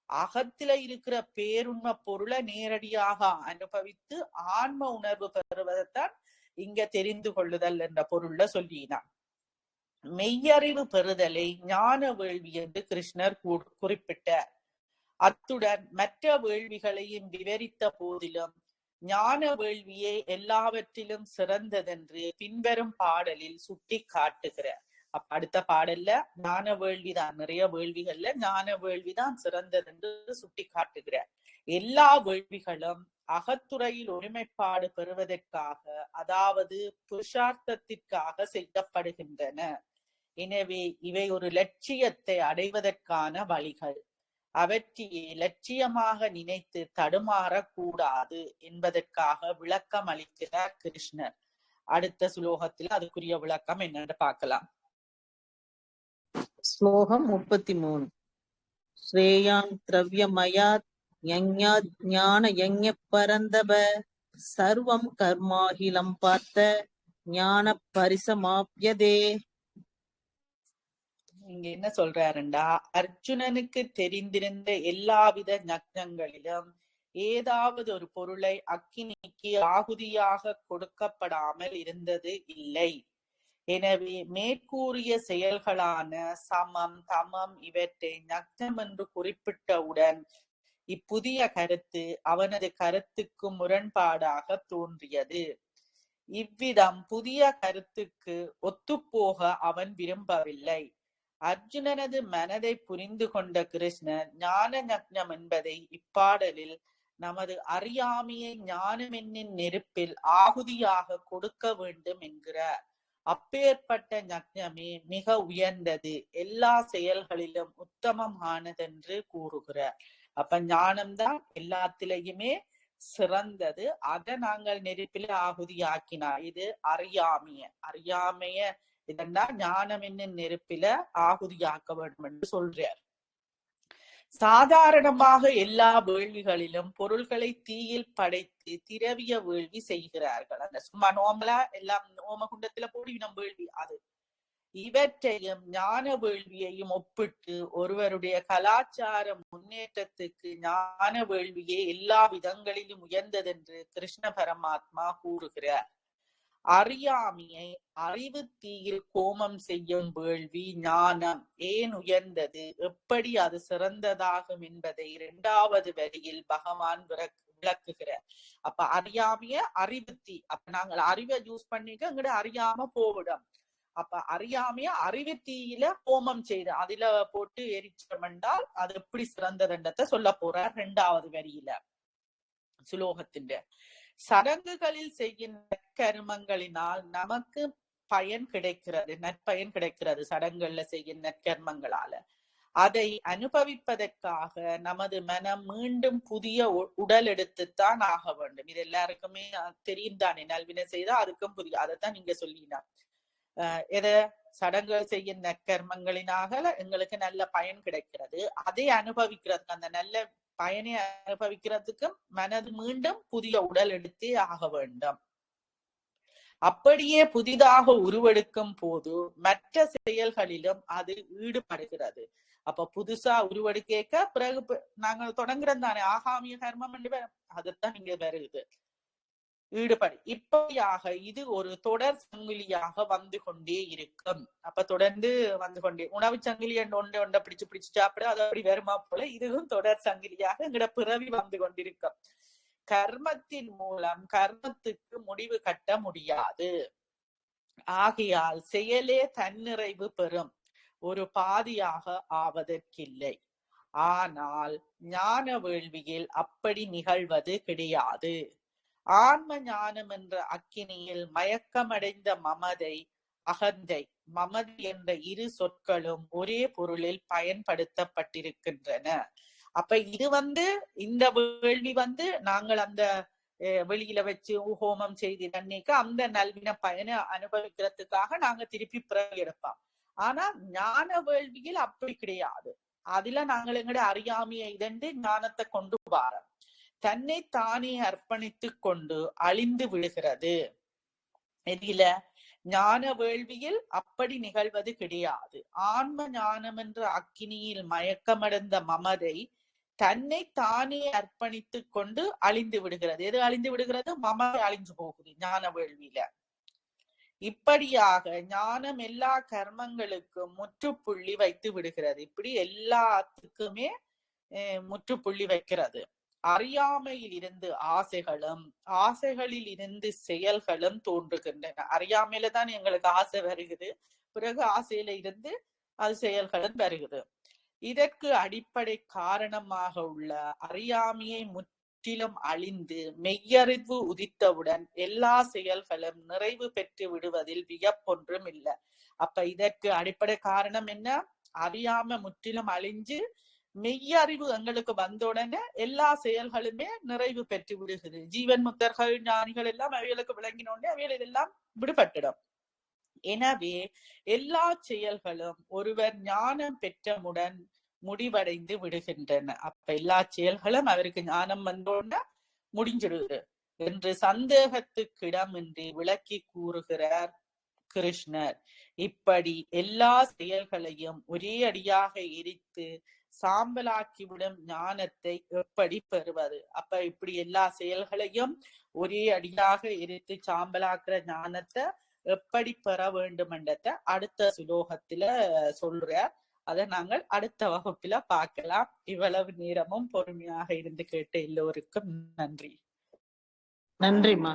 அகத்துல இருக்கிற பேருண்மை பொருளை நேரடியாக அனுபவித்து ஆன்ம உணர்வு பெறுவதைத்தான் இங்க தெரிந்து கொள்ளுதல் என்ற பொருள்ல சொல்லினான். மெய்யறிவு பெறுதலை ஞான வேள்வி என்று கிருஷ்ணர் குறிப்பிட்டார். அத்துடன் மற்ற வேள்விகளையும் விவரித்த போதிலும் ஞான வேள்வியே எல்லாவற்றிலும் சிறந்ததென்று பின்வரும் பாடலில் சுட்டி காட்டுகிறார். அடுத்த பாடல்ல ஞான வேள்விதான், நிறைய வேள்விகள்ல ஞான வேள்விதான் சிறந்ததென்று சுட்டி காட்டுகிறார். எல்லா வேள்விகளும் அகத்துறையில் ஒருமைப்பாடு பெறுவதற்காக, அதாவது புருஷார்த்தத்திற்காக செய்யப்படுகின்றன. எனவே இவை ஒரு லட்சியத்தை அடைவதற்கான வழிகள். அவற்றையே லட்சியமாக நினைத்து தடுமாறக்கூடாது என்பதற்காக விளக்கம் அளிக்கிறார் கிருஷ்ணர். அடுத்த ஸ்லோகத்தில் அதுக்குரிய விளக்கம் என்னன்னு பார்க்கலாம். ஸ்லோகம் 33. ஸ்ரேயான் திரவியமயாத் யஞ்ஞாத் ஞான யஞ்ஞ பரந்தப சர்வம் கர்மாகிலம் பார்த்த ஞான பரிசமாப்யதே. இங்க என்ன சொல்றாருண்டா, அர்ஜுனனுக்கு தெரிந்திருந்த எல்லாவித ஞானங்களிலும் ஏதாவது ஒரு பொருளை அக்கினிக்கு ஆகுதியாக கொடுக்கப்படாமல் இருந்தது இல்லை. எனவே மேற்கூறிய செயல்களான சமம், தமம் இவற்றை ஞானம் என்று குறிப்பிட்டவுடன் இப்புதிய கருத்து அவனது கருத்துக்கு முரண்பாடாக தோன்றியது. இவ்விதம் புதிய கருத்துக்கு ஒத்துப்போக அவன் விரும்பவில்லை. அர்ஜுனனது மனதை புரிந்து கொண்ட கிருஷ்ணர் ஞான ஞானம் என்பதை இப்பாடலில் நமது அறியாமையை ஞானம் என்னும் நெருப்பில் ஆகுதியாக கொடுக்க வேண்டும் என்கிறார். அப்பேற்பட்ட ஞானமே மிக உயர்ந்தது, எல்லா செயல்களிலும் உத்தமமானதென்று கூறுகிறார். அப்ப ஞானம்தான் எல்லாத்திலையுமே சிறந்தது. அதை நாங்கள் நெருப்பில ஆகுதியாக்கினா இது அறியாமைய இதெண்டா ஞானம் என்னும் நெருப்பில ஆகுதியாக்க வேண்டும் என்று சொல்றார். சாதாரணமாக எல்லா வேள்விகளிலும் பொருள்களை தீயில் படைத்து திரவிய வேள்வி செய்கிறார்கள். அந்த சும்மா நோம்பலா எல்லாம் ஓமகுண்டத்துல போடி நம் வேள்வி அது. இவற்றையும் ஞான வேள்வியையும் ஒப்பிட்டு ஒருவருடைய கலாச்சார முன்னேற்றத்துக்கு ஞான வேள்வியே எல்லா விதங்களிலும் உயர்ந்ததென்று கிருஷ்ண பரமாத்மா கூறுகிறார். அறியாமையை அறிவு தீயில் கோமம் செய்யும் வேள்வி ஞானம் ஏன் உயர்ந்தது, எப்படி அது சிறந்ததாகும் என்பதை 2வது வரியில் பகவான் விளக்குகிறார். அப்ப அறியாமைய அறிவு தீ, அப்ப நாங்கள் அறிவை யூஸ் பண்ணிக்க எங்கட அறியாம போவிடும். அப்ப அறியாமைய அறிவு தீயில கோமம் செய்து அதுல போட்டு எரிச்சம் என்றால் அது எப்படி சிறந்ததுன்றத சொல்ல போறார் 2வது வரியில சுலோகத்தின். சடங்குகளில் செய்யும் நற்கர்மங்களினால் நமக்கு பயன் கிடைக்கிறது, நற்பயன் கிடைக்கிறது. சடங்குகள்ல செய்யும் நற்கர்மங்களால அதை அனுபவிப்பதற்காக நமது மனம் மீண்டும் புதிய உடல் எடுத்துத்தான் ஆக வேண்டும். இது எல்லாருக்குமே தெரியும் தானே. நல்வினை செய்தா அதுக்கும் புதிய, அதைத்தான் நீங்க சொல்லினா. எதை சடங்குகள் செய்யும் நற்கர்மங்களினாக எங்களுக்கு நல்ல பயன் கிடைக்கிறது. அதை அனுபவிக்கிறதுக்கு, அந்த நல்ல பயனை அனுபவிக்கிறதுக்கும் மனது மீண்டும் புதிய உடல் எடுத்தே ஆக வேண்டும். அப்படியே புதிதாக உருவெடுக்கும் போது மற்ற செயல்களிலும் அது ஈடுபடுகிறது. அப்ப புதுசா உருவெடுக்க பிறகு நாங்க தொடங்குறது தானே ஆகாமிய கர்மம் அதுதான் இங்க வருது ஈடுபடு. இப்படியாக இது ஒரு தொடர் சங்கிலியாக வந்து கொண்டே இருக்கும். அப்ப தொடர்ந்து வந்து கொண்டே உணவு சங்கிலி ஒன்றை பிடிச்சு பிடிச்சு சாப்பிட அது அப்படி வருமா போல இதுவும் தொடர் சங்கிலியாக எங்கட பிறவி வந்து கொண்டிருக்கும். கர்மத்தின் மூலம் கர்மத்துக்கு முடிவு கட்ட முடியாது. ஆகையால் செயலே தன்னிறைவு பெறும் ஒரு பாதியாக ஆவதற்கில்லை. ஆனால் ஞான வேள்வியில் அப்படி நிகழ்வது கிடையாது. ஆன்ம ஞானம் என்ற அக்கினியில் மயக்கமடைந்த மமதை அகந்தை மமதி என்ற இரு சொற்களும் ஒரே பொருளில் பயன்படுத்தப்பட்டிருக்கின்றன. அப்ப இது இந்த வேள்வி நாங்கள் அந்த வெளியில வச்சு ஹோமம் செய்து தண்ணிக்கு அந்த நல்வின பயனை அனுபவிக்கிறதுக்காக நாங்க திருப்பி பிறகு எடுப்போம். ஆனா ஞான வேள்வியில் அப்படி கிடையாது. அதுல நாங்கள் எங்கட அறியாமையை இதண்டு ஞானத்தை கொண்டு வரோம். தன்னை தானே அர்ப்பணித்து கொண்டு அழிந்து விடுகிறது. இதில ஞான வேள்வியில் அப்படி நிகழ்வது கிடையாது. ஆன்ம ஞானம் என்ற அக்கினியில் மயக்கமடைந்த மமதை தன்னை தானே அர்ப்பணித்து கொண்டு அழிந்து விடுகிறது. எது அழிந்து விடுகிறது? மமதை அழிஞ்சு போகுது ஞான வேள்வியில. இப்படியாக ஞானம் எல்லா கர்மங்களுக்கும் முற்றுப்புள்ளி வைத்து விடுகிறது. இப்படி எல்லாத்துக்குமே முற்றுப்புள்ளி வைக்கிறது. அறியாமையில் இருந்து ஆசைகளும் ஆசைகளில் இருந்து செயல்களும் தோன்றுகின்றன. அறியாமையில தான் எங்களுக்கு ஆசை வருகிறது, பிறகு ஆசையில இருந்து அது செயல்களும் வருகிறது. இதற்கு அடிப்படை காரணமாக உள்ள அறியாமையை முற்றிலும் அழிந்து மெய்யறிவு உதித்தவுடன் எல்லா செயல்களும் நிறைவு பெற்று விடுவதில் வியப்பொன்றும் இல்லை. அப்ப இதற்கு அடிப்படை காரணம் என்ன? அறியாமை முற்றிலும் அழிஞ்சு மெய்யறிவு எங்களுக்கு வந்தவுடனே எல்லா செயல்களுமே நிறைவு பெற்று விடுகிறது. ஜீவன் முக்தர்கள் ஞானிகள் எல்லாம் அவைகளுக்கு விளங்கினோடனே அவைகள் இதெல்லாம் விடுபட்டுடும். எனவே எல்லா செயல்களும் ஒருவர் ஞானம் பெற்றவுடன் முடிவடைந்து விடுகின்றன. அப்ப எல்லா செயல்களும் அவருக்கு ஞானம் வந்தோடனே முடிஞ்சிடுது என்று சந்தேகத்துக்கிடமின்றி விளக்கி கூறுகிறார் கிருஷ்ணர். இப்படி எல்லா செயல்களையும் ஒரே அடியாக எரித்து சாம்பலாக்கிவிடும் ஞானத்தை எப்படி பெறுவது? அப்ப இப்படி எல்லா செயல்களையும் ஒரே அடியாக எரித்து சாம்பலாக்குற ஞானத்தை எப்படி பெற வேண்டும் என்றத அடுத்த சுலோகத்துல சொல்றார். அதை நாங்கள் அடுத்த வகுப்புல பார்க்கலாம். இவ்வளவு நேரமும் பொறுமையாக இருந்து கேட்ட எல்லோருக்கும் நன்றி. நன்றிம்மா.